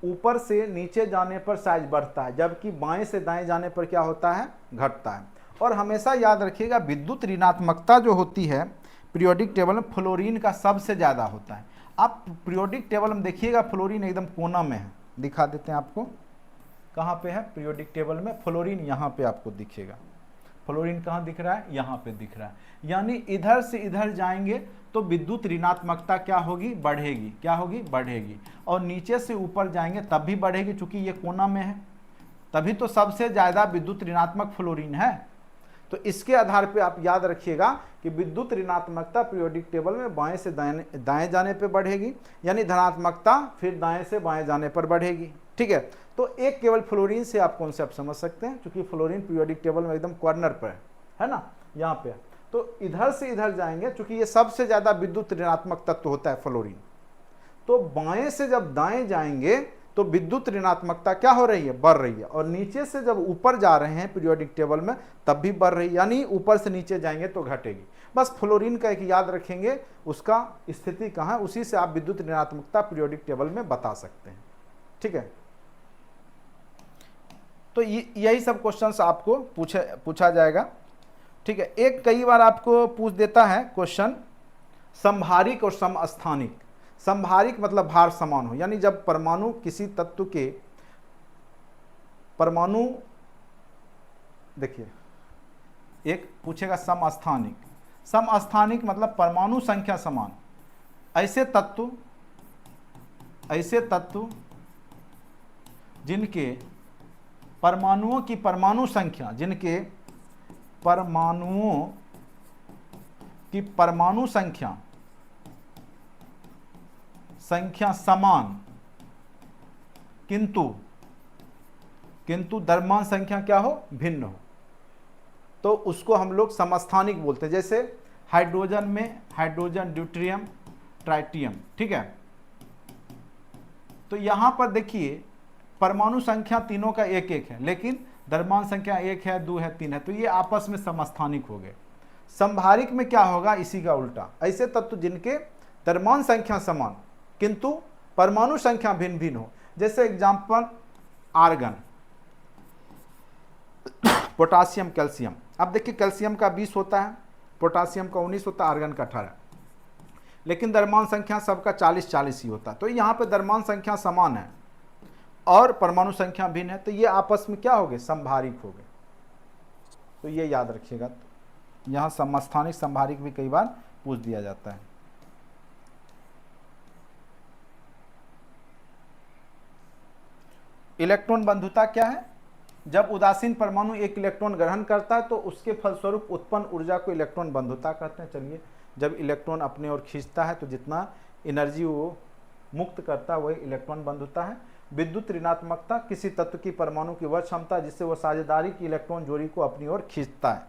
ऊपर से नीचे जाने पर साइज बढ़ता है, जबकि बाएं से दाएं जाने पर क्या होता है, घटता है। और हमेशा याद रखिएगा विद्युत ऋणात्मकता जो होती है पीरियोडिक टेबल में फ्लोरीन का सबसे ज़्यादा होता है। आप पीरियोडिक टेबल में देखिएगा फ्लोरीन एकदम कोना में है, दिखा देते हैं आपको कहाँ पे है पीरियोडिक टेबल में फ्लोरीन, यहाँ पे आपको दिखेगा। फ्लोरीन कहाँ दिख रहा है? यहाँ पे दिख रहा है। यानी इधर से इधर जाएंगे तो विद्युत ऋणात्मकता क्या होगी? बढ़ेगी। क्या होगी? बढ़ेगी। और नीचे से ऊपर जाएंगे तब भी बढ़ेगी, चूंकि ये कोना में है, तभी तो सबसे ज़्यादा विद्युत ऋणात्मक फ्लोरीन है। तो इसके आधार पे आप याद रखिएगा कि विद्युत ऋणात्मकता पीरियोडिक टेबल में बाएं से दाएं जाने पे बढ़ेगी, यानी धनात्मकता फिर दाएं से बाएं जाने पर बढ़ेगी। ठीक है, तो एक केवल फ्लोरीन से आप कॉन्सेप्ट समझ सकते हैं, क्योंकि फ्लोरीन पीरियोडिक टेबल में एकदम कॉर्नर पर है ना, यहाँ पे। तो इधर से इधर जाएंगे, चूंकि ये सबसे ज़्यादा विद्युत ऋणात्मक तत्व होता है फ्लोरीन, तो बाएं से जब दाएं जाएंगे तो विद्युत ऋणात्मकता क्या हो रही है? बढ़ रही है। और नीचे से जब ऊपर जा रहे हैं पीरियोडिक टेबल में तब भी बढ़ रही है, यानी ऊपर से नीचे जाएंगे तो घटेगी। बस फ्लोरीन का एक याद रखेंगे, उसका स्थिति कहाँ है, उसी से आप विद्युत ऋणात्मकता पीरियोडिक टेबल में बता सकते हैं। ठीक है, तो यही सब क्वेश्चंस आपको पूछा जाएगा। ठीक है, एक कई बार आपको पूछ देता है क्वेश्चन समभारिक और समस्थानिक। समभारिक मतलब भार समान हो, यानी जब परमाणु किसी तत्व के परमाणु, देखिए एक पूछेगा समस्थानिक। समस्थानिक मतलब परमाणु संख्या समान, ऐसे तत्व जिनके परमाणुओं की परमाणु संख्या, जिनके परमाणुओं की परमाणु संख्या समान, किंतु द्रव्यमान संख्या क्या हो? भिन्न हो, तो उसको हम लोग समस्थानिक बोलते हैं। जैसे हाइड्रोजन में हाइड्रोजन, ड्यूटेरियम, ट्राइटियम। ठीक है, तो यहां पर देखिए परमाणु संख्या तीनों का एक एक है, लेकिन द्रव्यमान संख्या 1 है, 2 है, 3 है, तो ये आपस में समस्थानिक हो गए। समभारिक में क्या होगा? इसी का उल्टा, ऐसे तत्व जिनके द्रव्यमान संख्या समान किंतु परमाणु संख्या भिन्न भिन्न हो। जैसे एग्जांपल आर्गन, पोटासियम, कैल्शियम। अब देखिए कैल्शियम का 20 होता है, पोटासियम का 19 होता है, आर्गन का 18, लेकिन द्रव्यमान संख्या सबका 40-40 ही होता है। तो यहाँ पे द्रव्यमान संख्या समान है और परमाणु संख्या भिन्न है, तो ये आपस में क्या हो गए? समभारिक हो गए। तो ये याद रखिएगा, तो यहाँ समस्थानिक समभारिक भी कई बार पूछ दिया जाता है। इलेक्ट्रॉन बंधुता क्या है? जब उदासीन परमाणु एक इलेक्ट्रॉन ग्रहण करता है तो उसके फलस्वरूप उत्पन्न ऊर्जा को इलेक्ट्रॉन बंधुता कहते हैं। चलिए, जब इलेक्ट्रॉन अपने ओर खींचता है तो जितना एनर्जी वो मुक्त करता है वही इलेक्ट्रॉन बंधुता है। विद्युत ऋणात्मकता किसी तत्व की परमाणु की वह क्षमता जिससे वह साझेदारी की इलेक्ट्रॉन जोड़ी को अपनी ओर खींचता है,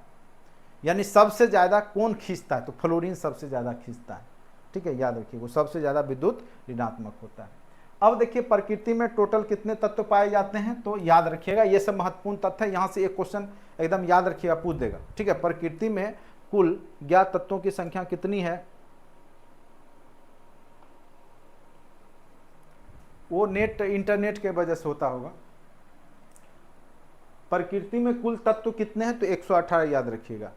यानी सबसे ज़्यादा कौन खींचता है? तो फ्लोरीन सबसे ज़्यादा खींचता है। ठीक है, याद रखिए वो सबसे ज़्यादा विद्युत ऋणात्मक होता है। अब देखिए प्रकृति में टोटल कितने तत्व पाए जाते हैं, तो याद रखिएगा ये सब महत्वपूर्ण तथ्य है। यहाँ से एक क्वेश्चन एकदम याद रखिएगा, पूछ देगा। ठीक है, प्रकृति में कुल ज्ञात तत्वों की संख्या कितनी है? वो नेट इंटरनेट के वजह से होता होगा। प्रकृति में कुल तत्व कितने हैं? तो 118 याद रखिएगा।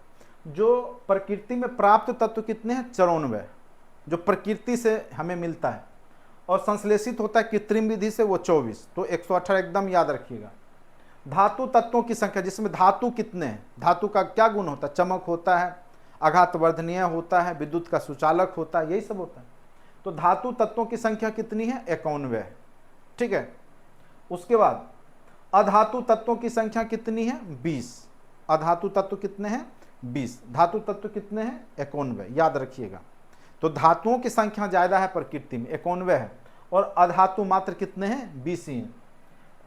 जो प्रकृति में प्राप्त तत्व कितने हैं? 94, जो प्रकृति से हमें मिलता है, और संश्लेषित होता है कृत्रिम विधि से वो 24, तो 118 एकदम याद रखिएगा। धातु तत्वों की संख्या, जिसमें धातु कितने हैं? धातु का क्या गुण होता है? चमक होता है, आघातवर्धनीय होता है, विद्युत का सुचालक होता है, यही सब होता है। तो धातु तत्वों की संख्या कितनी है? 91 है। ठीक है, उसके बाद अधातु तत्वों की संख्या कितनी है? 20। अधातु तत्व कितने हैं? 20। धातु तत्व कितने हैं? 91, याद रखिएगा। तो धातुओं की संख्या ज्यादा है प्रकृति में, 91 है, और अधातु मात्र कितने हैं? 20 ही हैं।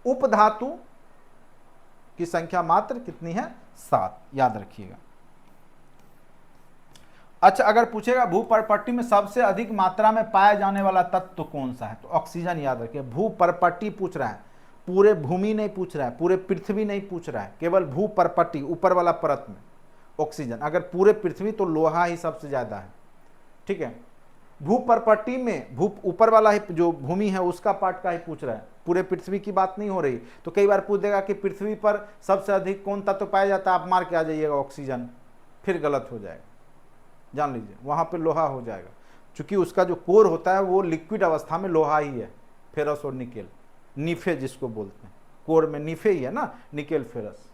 उपधातु की संख्या मात्र कितनी है? 7, याद रखिएगा। अच्छा, अगर पूछेगा भूपर्पट्टी में सबसे अधिक मात्रा में पाया जाने वाला तत्व कौन सा है, तो ऑक्सीजन याद रखिए। भूपर्पट्टी पूछ रहा है, पूरे भूमि नहीं पूछ रहा है, पूरे पृथ्वी नहीं पूछ रहा है, केवल भूपर्पट्टी ऊपर वाला परत में ऑक्सीजन। अगर पूरे पृथ्वी तो लोहा ही सबसे ज्यादा है। ठीक है, भूपर्पट्टी में ऊपर वाला ही जो भूमि है उसका पार्ट का ही पूछ रहा है, पूरे पृथ्वी की बात नहीं हो रही। तो कई बार पूछ देगा कि पृथ्वी पर सबसे अधिक कौन तत्व पाया जाता है, आप मार के आ जाइएगा ऑक्सीजन, फिर गलत हो जाएगा, जान लीजिए वहाँ पे लोहा हो जाएगा, क्योंकि उसका जो कोर होता है वो लिक्विड अवस्था में लोहा ही है, फेरस और निकेल, निफे जिसको बोलते हैं, कोर में निफे ही है ना, निकेल फेरस।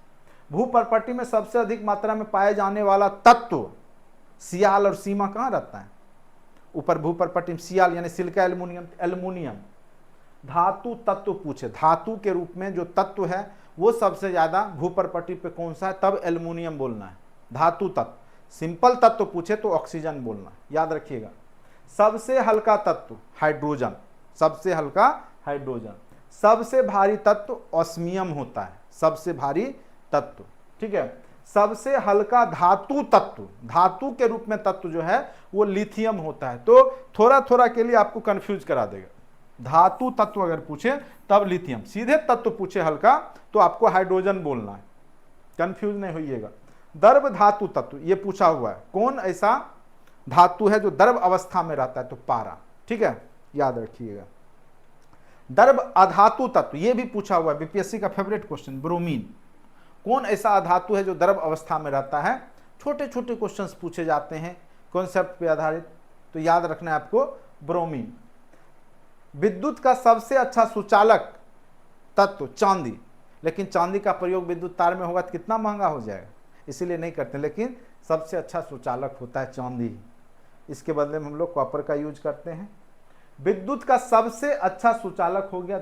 भूपर्पट्टी में सबसे अधिक मात्रा में पाए जाने वाला तत्व सियाल और सीमा कहाँ रहता है, ऊपर भूपर्पट्टी में सियाल यानी सिलिका एल्युमिनियम, एल्युमिनियम। धातु तत्व पूछे, धातु के रूप में जो तत्व है वो सबसे ज्यादा भूपर्पट्टी पे कौन सा है, तब एल्युमिनियम बोलना है। धातु तत्व, सिंपल तत्व पूछे तो ऑक्सीजन बोलना, याद रखिएगा। सबसे हल्का तत्व हाइड्रोजन, सबसे हल्का हाइड्रोजन। सबसे भारी तत्व ऑस्मियम होता है, सबसे भारी तत्व, ठीक है। सबसे हल्का धातु तत्व, धातु के रूप में तत्व जो है वो लिथियम होता है। तो थोड़ा थोड़ा के लिए आपको कंफ्यूज करा देगा, धातु तत्व अगर पूछे तब लिथियम, सीधे तत्व पूछे हल्का तो आपको हाइड्रोजन बोलना है, कंफ्यूज नहीं होइएगा। द्रव धातु तत्व ये पूछा हुआ है, कौन ऐसा धातु है जो द्रव अवस्था में रहता है, तो पारा, ठीक है, याद रखिएगा। द्रव अधातु तत्व ये भी पूछा हुआ है, बीपीएससी का फेवरेट क्वेश्चन, ब्रोमीन, कौन ऐसा धातु है जो द्रव अवस्था में रहता है। छोटे छोटे क्वेश्चंस पूछे जाते हैं कॉन्सेप्ट पे आधारित, तो याद रखना है आपको ब्रोमीन। विद्युत का सबसे अच्छा सुचालक तत्व चांदी, लेकिन चांदी का प्रयोग विद्युत तार में होगा तो कितना महंगा हो जाएगा, इसीलिए नहीं करते, लेकिन सबसे अच्छा सुचालक होता है चांदी, इसके बदले में हम लोग कॉपर का यूज करते हैं। विद्युत का सबसे अच्छा सुचालक हो गया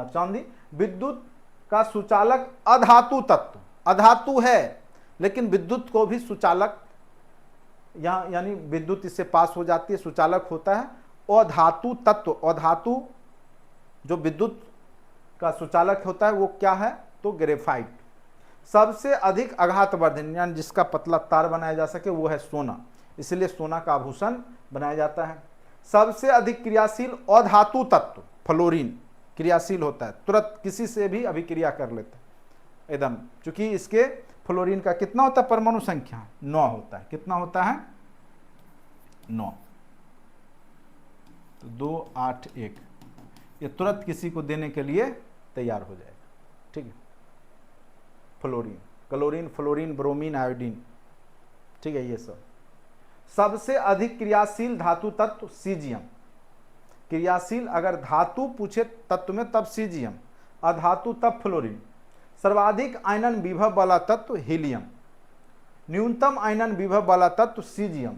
चांदी। विद्युत का सुचालक अधातु तत्व, अधातु है लेकिन विद्युत को भी सुचालक, यहाँ यानी विद्युत इससे पास हो जाती है, सुचालक होता है। अधातु तत्व, अधातु जो विद्युत का सुचालक होता है वो क्या है, तो ग्रेफाइट। सबसे अधिक आघातवर्धन यानी जिसका पतला तार बनाया जा सके वो है सोना, इसलिए सोना का आभूषण बनाया जाता है। सबसे अधिक क्रियाशील अधातु तत्व फ्लोरीन, क्रियाशील होता है, तुरंत किसी से भी अभिक्रिया कर लेता है एकदम, क्योंकि इसके फ्लोरीन का कितना होता है परमाणु संख्या, 9 होता है। कितना होता है, 9, तो 2, 8, 1, ये तुरंत किसी को देने के लिए तैयार हो जाएगा, ठीक है। Fluorine, chlorine, fluorine, bromine, iodine, ठीक है, ये सब। सबसे अधिक क्रियाशील धातु तत्व सीजियम, क्रियाशील अगर धातु पूछे तत्व में तब सीजियम, अधातु तब फ्लोरीन। सर्वाधिक आयनन विभव वाला तत्व हीलियम, न्यूनतम आयनन विभव वाला तत्व सीजियम,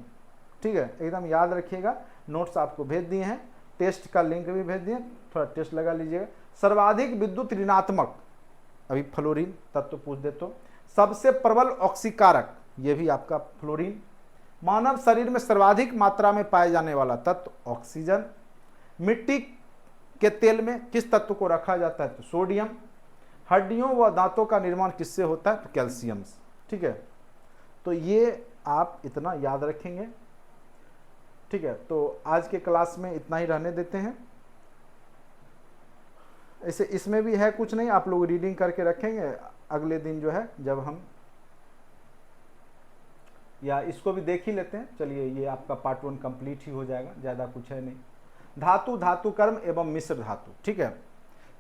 ठीक है, एकदम याद रखिएगा। नोट्स आपको भेज दिए हैं, टेस्ट का लिंक भी भेज दिए, थोड़ा टेस्ट लगा लीजिएगा। सर्वाधिक विद्युत ऋणात्मक, अभी फ्लोरीन तत्व पूछ दे तो। सबसे प्रबल ऑक्सीकारक, ये भी आपका फ्लोरीन। मानव शरीर में सर्वाधिक मात्रा में पाए जाने वाला तत्व ऑक्सीजन। मिट्टी के तेल में किस तत्व को रखा जाता है, तो सोडियम। हड्डियों व दांतों का निर्माण किससे होता है, तो कैल्शियम, ठीक है। तो ये आप इतना याद रखेंगे, ठीक है। तो आज के क्लास में इतना ही रहने देते हैं। ऐसे इसमें भी है कुछ नहीं, आप लोग रीडिंग करके रखेंगे, अगले दिन जो है जब हम, या इसको भी देख ही लेते हैं, चलिए ये आपका पार्ट 1 कंप्लीट ही हो जाएगा, ज़्यादा कुछ है नहीं। धातु, धातु कर्म एवं मिश्र धातु, ठीक है।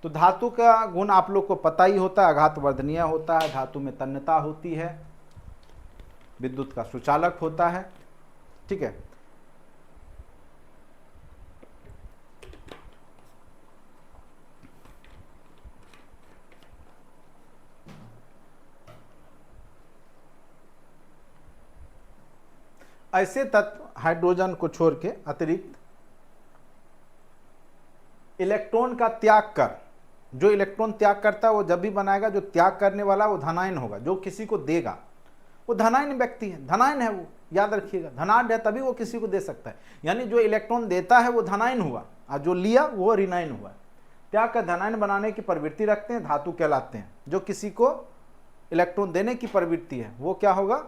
तो धातु का गुण आप लोग को पता ही होता है, आघातवर्धनीय होता है, धातु में तन्यता होती है, विद्युत का सुचालक होता है, ठीक है। ऐसे तत्व हाइड्रोजन को छोड़ के अतिरिक्त इलेक्ट्रॉन का त्याग कर, जो इलेक्ट्रॉन त्याग करता है वो जब भी बनाएगा, जो त्याग करने वाला वो धनायन होगा, जो किसी को देगा वो धनायन व्यक्ति है, धनायन है वो, याद रखिएगा। धनाढ्य है तभी वो किसी को दे सकता है, यानी जो इलेक्ट्रॉन देता है वो धनायन हुआ और जो लिया वो ऋणायन हुआ। त्याग कर धनायन बनाने की प्रवृत्ति रखते हैं, धातु कहलाते हैं। जो किसी को इलेक्ट्रॉन देने की प्रवृत्ति है वो क्या होगा,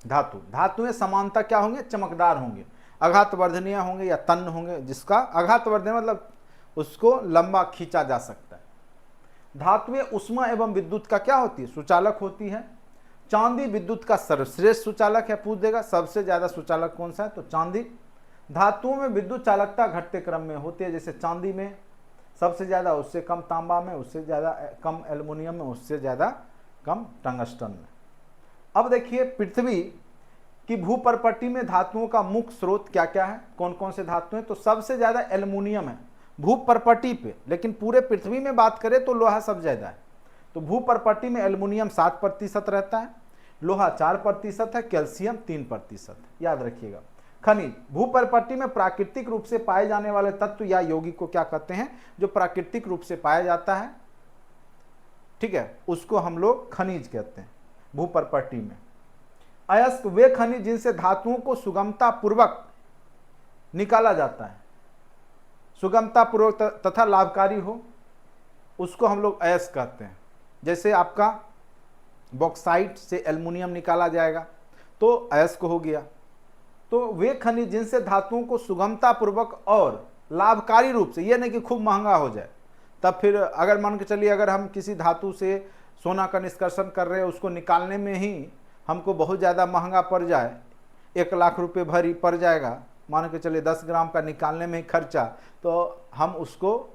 धातु। धातु में समानता क्या होंगे, चमकदार होंगे, आघातवर्धनीय होंगे या तन्य होंगे, जिसका आघातवर्धनीय मतलब उसको लंबा खींचा जा सकता है। धातुएं उष्मा एवं विद्युत का क्या होती है, सुचालक होती है। चांदी विद्युत का सर्वश्रेष्ठ सुचालक है, पूछ देगा सबसे ज्यादा सुचालक कौन सा है, तो चांदी। धातुओं में विद्युत चालकता घटते क्रम में होती है, जैसे चांदी में सबसे ज़्यादा उससे कम तांबा में, उससे ज़्यादा कम एल्युमिनियम में, उससे ज़्यादा कम टंगस्टन में। अब देखिए पृथ्वी की भूपर्पट्टी में धातुओं का मुख्य स्रोत क्या क्या है, कौन कौन से धातु हैं? तो सबसे ज़्यादा एल्युमिनियम है भूपर्पट्टी पे, लेकिन पूरे पृथ्वी में बात करें तो लोहा सब ज़्यादा है। तो भूपर्पट्टी में एल्युमिनियम 7% रहता है, लोहा 4% है, कैल्शियम 3% है, याद रखिएगा। खनिज, भूपर्पट्टी में प्राकृतिक रूप से पाए जाने वाले तत्व या यौगिक को क्या कहते हैं? जो प्राकृतिक रूप से पाया जाता है, ठीक है, उसको हम लोग खनिज कहते हैं भूपर्पट्टी में। अयस्क, वे खनिज जिनसे धातुओं को सुगमता पूर्वक निकाला जाता है, सुगमता पूर्वक तथा लाभकारी हो, उसको हम लोग अयस्क कहते हैं। जैसे आपका बॉक्साइट से एल्युमिनियम निकाला जाएगा तो अयस्क हो गया। तो वे खनिज जिनसे धातुओं को सुगमता पूर्वक और लाभकारी रूप से, यह नहीं कि खूब महंगा हो जाए, तब फिर अगर मान के चलिए अगर हम किसी धातु से सोना का निष्कर्षण कर रहे हैं, उसको निकालने में ही हमको बहुत ज़्यादा महंगा पड़ जाए, 1 लाख रुपये भरी पड़ जाएगा, मान के चलिए 10 ग्राम का निकालने में ही खर्चा, तो हम उसको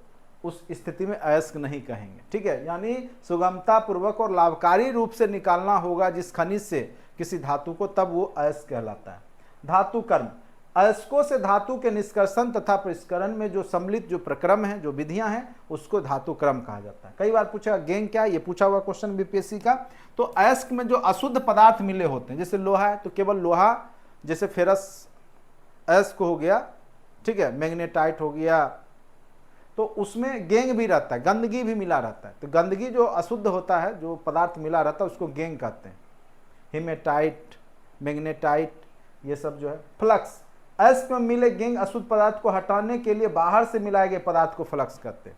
उस स्थिति में अयस्क नहीं कहेंगे, ठीक है। यानी सुगमता पूर्वक और लाभकारी रूप से निकालना होगा जिस खनिज से किसी धातु को, तब वो अयस्क कहलाता है। धातु कर्म, अयस्कों से धातु के निष्कर्षण तथा परिष्करण में जो सम्मिलित जो प्रक्रम है, जो विधियां हैं, उसको धातु क्रम कहा जाता है। कई बार पूछा गेंग क्या है, ये पूछा हुआ क्वेश्चन बीपीएससी का। तो अयस्क में जो अशुद्ध पदार्थ मिले होते हैं, जैसे लोहा है तो केवल लोहा, जैसे फेरस अयस्क हो गया, ठीक है, मैग्नेटाइट हो गया, तो उसमें गेंग भी रहता है, गंदगी भी मिला रहता है। तो गंदगी जो अशुद्ध होता है, जो पदार्थ मिला रहता है, उसको गेंग कहते हैं। हिमेटाइट, मैग्नेटाइट, ये सब जो है। फ्लक्स, अयस्क में मिले गेंग अशुद्ध पदार्थ को हटाने के लिए बाहर से मिलाए गए पदार्थ को फ्लक्स कहते हैं।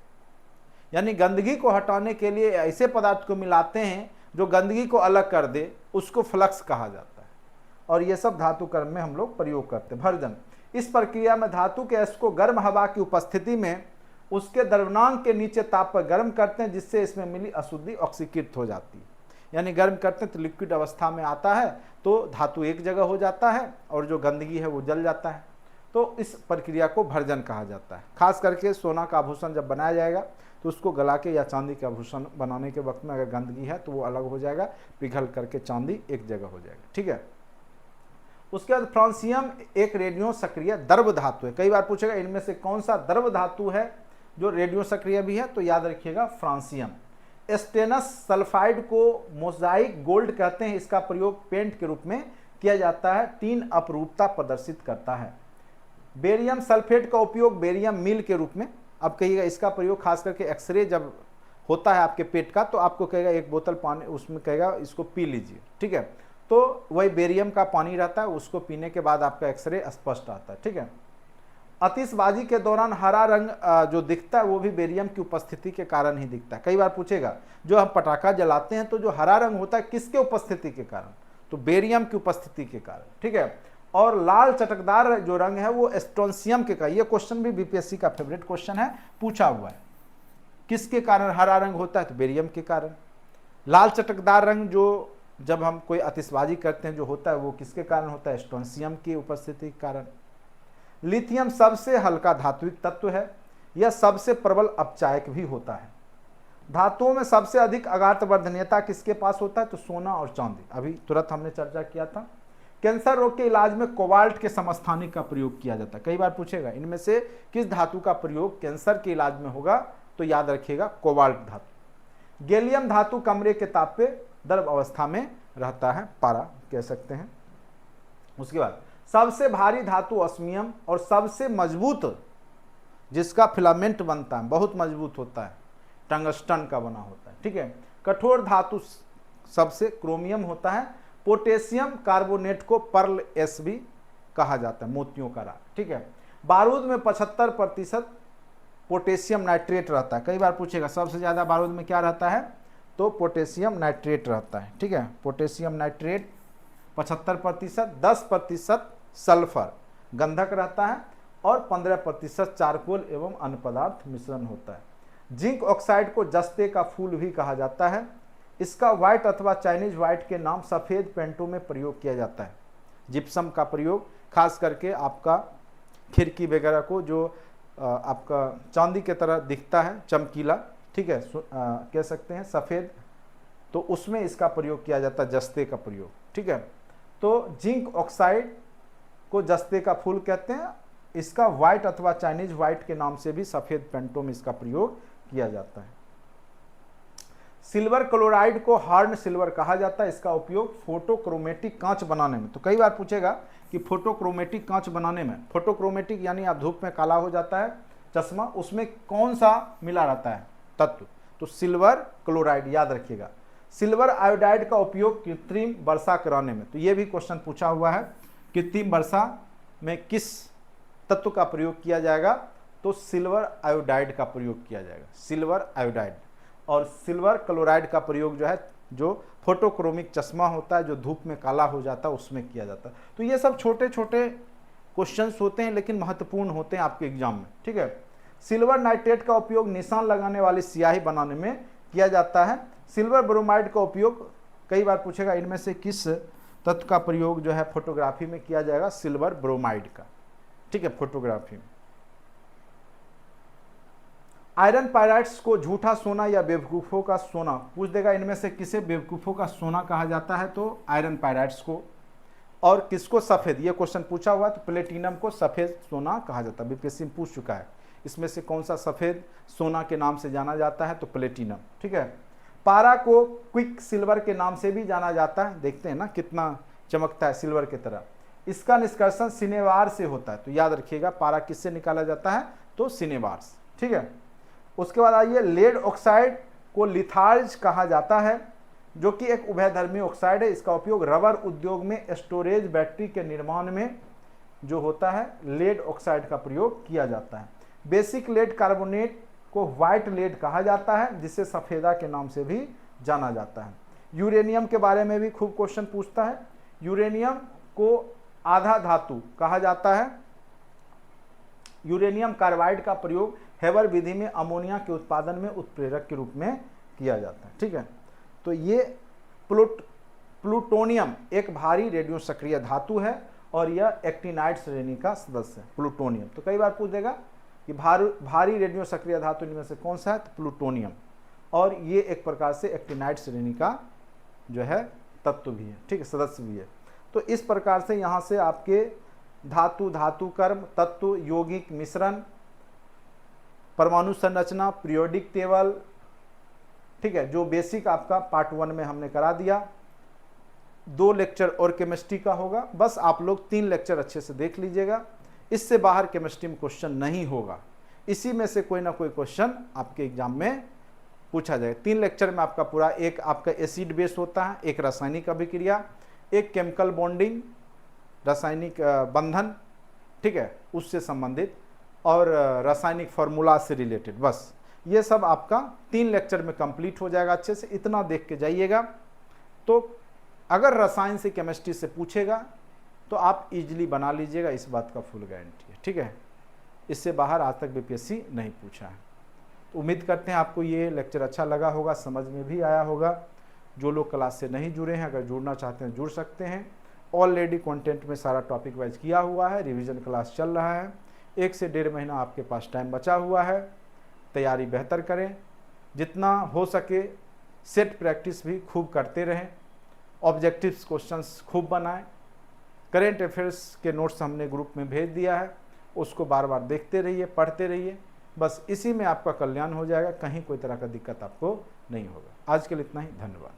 यानी गंदगी को हटाने के लिए ऐसे पदार्थ को मिलाते हैं जो गंदगी को अलग कर दे, उसको फ्लक्स कहा जाता है। और ये सब धातु कर्म में हम लोग प्रयोग करते हैं। भर्जन, इस प्रक्रिया में धातु के अयस्क को गर्म हवा की उपस्थिति में उसके द्रव्यमान के नीचे ताप पर गर्म करते हैं, जिससे इसमें मिली अशुद्धि ऑक्सीकृत हो जाती है। यानी गर्म करते हैं तो लिक्विड अवस्था में आता है, तो धातु एक जगह हो जाता है और जो गंदगी है वो जल जाता है। तो इस प्रक्रिया को भर्जन कहा जाता है। खास करके सोना का आभूषण जब बनाया जाएगा तो उसको गला के या चांदी के आभूषण बनाने के वक्त में अगर गंदगी है तो वो अलग हो जाएगा, पिघल करके चांदी एक जगह हो जाएगा, ठीक है। उसके बाद फ्रांसियम एक रेडियो सक्रिय द्रव धातु है। कई बार पूछेगा इनमें से कौन सा द्रव धातु है जो रेडियो सक्रिय भी है, तो याद रखिएगा फ्रांसियम। स्टेनस सल्फाइड को मोजाइक गोल्ड कहते हैं। इसका प्रयोग पेंट के रूप में किया जाता है, 3 अपरूपता प्रदर्शित करता है। बेरियम सल्फेट का उपयोग बेरियम मील के रूप में, अब कहिएगा इसका प्रयोग खास करके एक्सरे जब होता है आपके पेट का, तो आपको कहेगा 1 बोतल पानी, उसमें कहेगा इसको पी लीजिए, ठीक है। तो वही बेरियम का पानी रहता है, उसको पीने के बाद आपका एक्सरे स्पष्ट आता है, ठीक है। आतिशबाजी के दौरान हरा रंग जो दिखता है वो भी बेरियम की उपस्थिति के कारण ही दिखता है। कई बार पूछेगा जो हम पटाखा जलाते हैं तो जो हरा रंग होता है किसके उपस्थिति के कारण, तो बेरियम की उपस्थिति के कारण, ठीक है। और लाल चटकदार जो रंग है वो स्ट्रोंसियम के कारण। ये क्वेश्चन भी बीपीएससी का फेवरेट क्वेश्चन है, पूछा हुआ है। किसके कारण हरा रंग होता है, तो बेरियम के कारण। लाल चटकदार रंग जो जब हम कोई आतिशबाजी करते हैं जो होता है वो किसके कारण होता है, स्ट्रोंसियम की उपस्थिति के कारण। लिथियम सबसे हल्का धात्विक तत्व है, यह सबसे प्रबल अपचायक भी होता है। धातुओं में सबसे अधिक आघातवर्धनीयता किसके पास होता है, तो सोना और चांदी, अभी तुरंत हमने चर्चा किया था। कैंसर रोग के इलाज में कोबाल्ट के समस्थानिक का प्रयोग किया जाता है। कई बार पूछेगा इनमें से किस धातु का प्रयोग कैंसर के इलाज में होगा, तो याद रखिएगा कोबाल्ट धातु। गैलियम धातु कमरे के ताप पे द्रव अवस्था में रहता है, पारा कह सकते हैं। उसके बाद सबसे भारी धातु ऑस्मियम और सबसे मजबूत जिसका फिलामेंट बनता है, बहुत मजबूत होता है, टंगस्टन का बना होता है, ठीक है। कठोर धातु सबसे क्रोमियम होता है। पोटेशियम कार्बोनेट को पर्ल एस भी कहा जाता है, मोतियों का राग, ठीक है। बारूद में 75% पोटेशियम नाइट्रेट रहता है। कई बार पूछेगा सबसे ज़्यादा बारूद में क्या रहता है, तो पोटेशियम नाइट्रेट रहता है, ठीक है। पोटेशियम नाइट्रेट 75%, 10% सल्फर गंधक रहता है और 15% चारकोल एवं अन्य पदार्थ मिश्रण होता है। जिंक ऑक्साइड को जस्ते का फूल भी कहा जाता है। इसका व्हाइट अथवा चाइनीज व्हाइट के नाम सफ़ेद पेंटों में प्रयोग किया जाता है। जिप्सम का प्रयोग खास करके आपका खिड़की वगैरह को जो आपका चांदी की तरह दिखता है, चमकीला, ठीक है, कह सकते हैं सफ़ेद, तो उसमें इसका प्रयोग किया जाता है, जस्ते का प्रयोग, ठीक है। तो जिंक ऑक्साइड को जस्ते का फूल कहते हैं। इसका व्हाइट अथवा चाइनीज व्हाइट के नाम से भी सफ़ेद पेंटों में इसका प्रयोग किया जाता है। सिल्वर क्लोराइड को हार्ड सिल्वर कहा जाता है। इसका उपयोग फोटोक्रोमेटिक कांच बनाने में, तो कई बार पूछेगा कि फोटोक्रोमेटिक कांच बनाने में, फोटोक्रोमेटिक यानी आप धूप में काला हो जाता है चश्मा, उसमें कौन सा मिला रहता है तत्व, तो सिल्वर क्लोराइड, याद रखिएगा। सिल्वर आयोडाइड का उपयोग कृत्रिम वर्षा कराने में, तो ये भी क्वेश्चन पूछा हुआ है, कृत्रिम वर्षा में किस तत्व का प्रयोग किया जाएगा, तो सिल्वर आयोडाइड का प्रयोग किया जाएगा, सिल्वर आयोडाइड। और सिल्वर क्लोराइड का प्रयोग जो है, जो फोटोक्रोमिक चश्मा होता है, जो धूप में काला हो जाता है, उसमें किया जाता है। तो ये सब छोटे छोटे क्वेश्चंस होते हैं, लेकिन महत्वपूर्ण होते हैं आपके एग्जाम में, ठीक है। सिल्वर नाइट्रेट का उपयोग निशान लगाने वाली स्याही बनाने में किया जाता है। सिल्वर ब्रोमाइड का उपयोग कई बार पूछेगा, इनमें से किस तत्व का प्रयोग जो है फोटोग्राफी में किया जाएगा, सिल्वर ब्रोमाइड का, ठीक है, फोटोग्राफी में। आयरन पायराइट्स को झूठा सोना या बेवकूफ़ों का सोना पूछ देगा, इनमें से किसे बेवकूफ़ों का सोना कहा जाता है, तो आयरन पायराइट्स को। और किसको सफ़ेद, ये क्वेश्चन पूछा हुआ है, तो प्लेटिनम को सफ़ेद सोना कहा जाता है, बीपीएससी में पूछ चुका है। इसमें से कौन सा सफ़ेद सोना के नाम से जाना जाता है, तो प्लेटिनम, ठीक है। पारा को क्विक सिल्वर के नाम से भी जाना जाता है, देखते हैं ना कितना चमकता है सिल्वर की तरह। इसका निष्कर्षण सिनेवार से होता है, तो याद रखिएगा पारा किससे निकाला जाता है, तो सिनेवार से, ठीक है। उसके बाद आइए, लेड ऑक्साइड को लिथार्ज कहा जाता है, जो कि एक उभयधर्मी ऑक्साइड है। इसका उपयोग रबर उद्योग में स्टोरेज बैटरी के निर्माण में जो होता है, लेड ऑक्साइड का प्रयोग किया जाता है। बेसिक लेड कार्बोनेट को व्हाइट लेड कहा जाता है, जिसे सफेदा के नाम से भी जाना जाता है। यूरेनियम के बारे में भी खूब क्वेश्चन पूछता है। यूरेनियम को आधा धातु कहा जाता है। यूरेनियम कार्बाइड का प्रयोग हेबर विधि में अमोनिया के उत्पादन में उत्प्रेरक के रूप में किया जाता है, ठीक है। तो ये प्लूटोनियम एक भारी रेडियो सक्रिय धातु है और यह एक्टिनाइड श्रेणी का सदस्य है, प्लूटोनियम। तो कई बार पूछ देगा कि भारी रेडियो सक्रिय धातु इनमें से कौन सा है, तो प्लूटोनियम। और ये एक प्रकार से एक्टिनाइड श्रेणी का जो है तत्व भी है, ठीक है, सदस्य भी है। तो इस प्रकार से यहाँ से आपके धातु, धातु कर्म, तत्व, यौगिक मिश्रण, परमाणु संरचना, पीरियोडिक टेबल, ठीक है, जो बेसिक आपका पार्ट 1 में हमने करा दिया। 2 लेक्चर और केमिस्ट्री का होगा, बस आप लोग 3 लेक्चर अच्छे से देख लीजिएगा। इससे बाहर केमिस्ट्री में क्वेश्चन नहीं होगा, इसी में से कोई ना कोई क्वेश्चन आपके एग्जाम में पूछा जाएगा। 3 लेक्चर में आपका पूरा, एक आपका एसिड बेस होता है, एक रासायनिक अभिक्रिया, एक केमिकल बॉन्डिंग, रासायनिक बंधन, ठीक है, उससे संबंधित, और रासायनिक फार्मूला से रिलेटेड। बस ये सब आपका 3 लेक्चर में कंप्लीट हो जाएगा। अच्छे से इतना देख के जाइएगा, तो अगर रसायन से केमिस्ट्री से पूछेगा तो आप इजीली बना लीजिएगा, इस बात का फुल गारंटी है, ठीक है। इससे बाहर आज तक बीपीएससी नहीं पूछा है। तो उम्मीद करते हैं आपको ये लेक्चर अच्छा लगा होगा, समझ में भी आया होगा। जो लोग क्लास से नहीं जुड़े हैं, अगर जुड़ना चाहते हैं जुड़ सकते हैं। ऑलरेडी कंटेंट में सारा टॉपिक वाइज किया हुआ है, रिवीजन क्लास चल रहा है। 1 से 1.5 महीना आपके पास टाइम बचा हुआ है, तैयारी बेहतर करें, जितना हो सके सेट प्रैक्टिस भी खूब करते रहें, ऑब्जेक्टिव्स क्वेश्चंस खूब बनाएं। करेंट अफेयर्स के नोट्स हमने ग्रुप में भेज दिया है, उसको बार बार देखते रहिए, पढ़ते रहिए, बस इसी में आपका कल्याण हो जाएगा, कहीं कोई तरह का दिक्कत आपको नहीं होगा। आज के लिए इतना ही, धन्यवाद।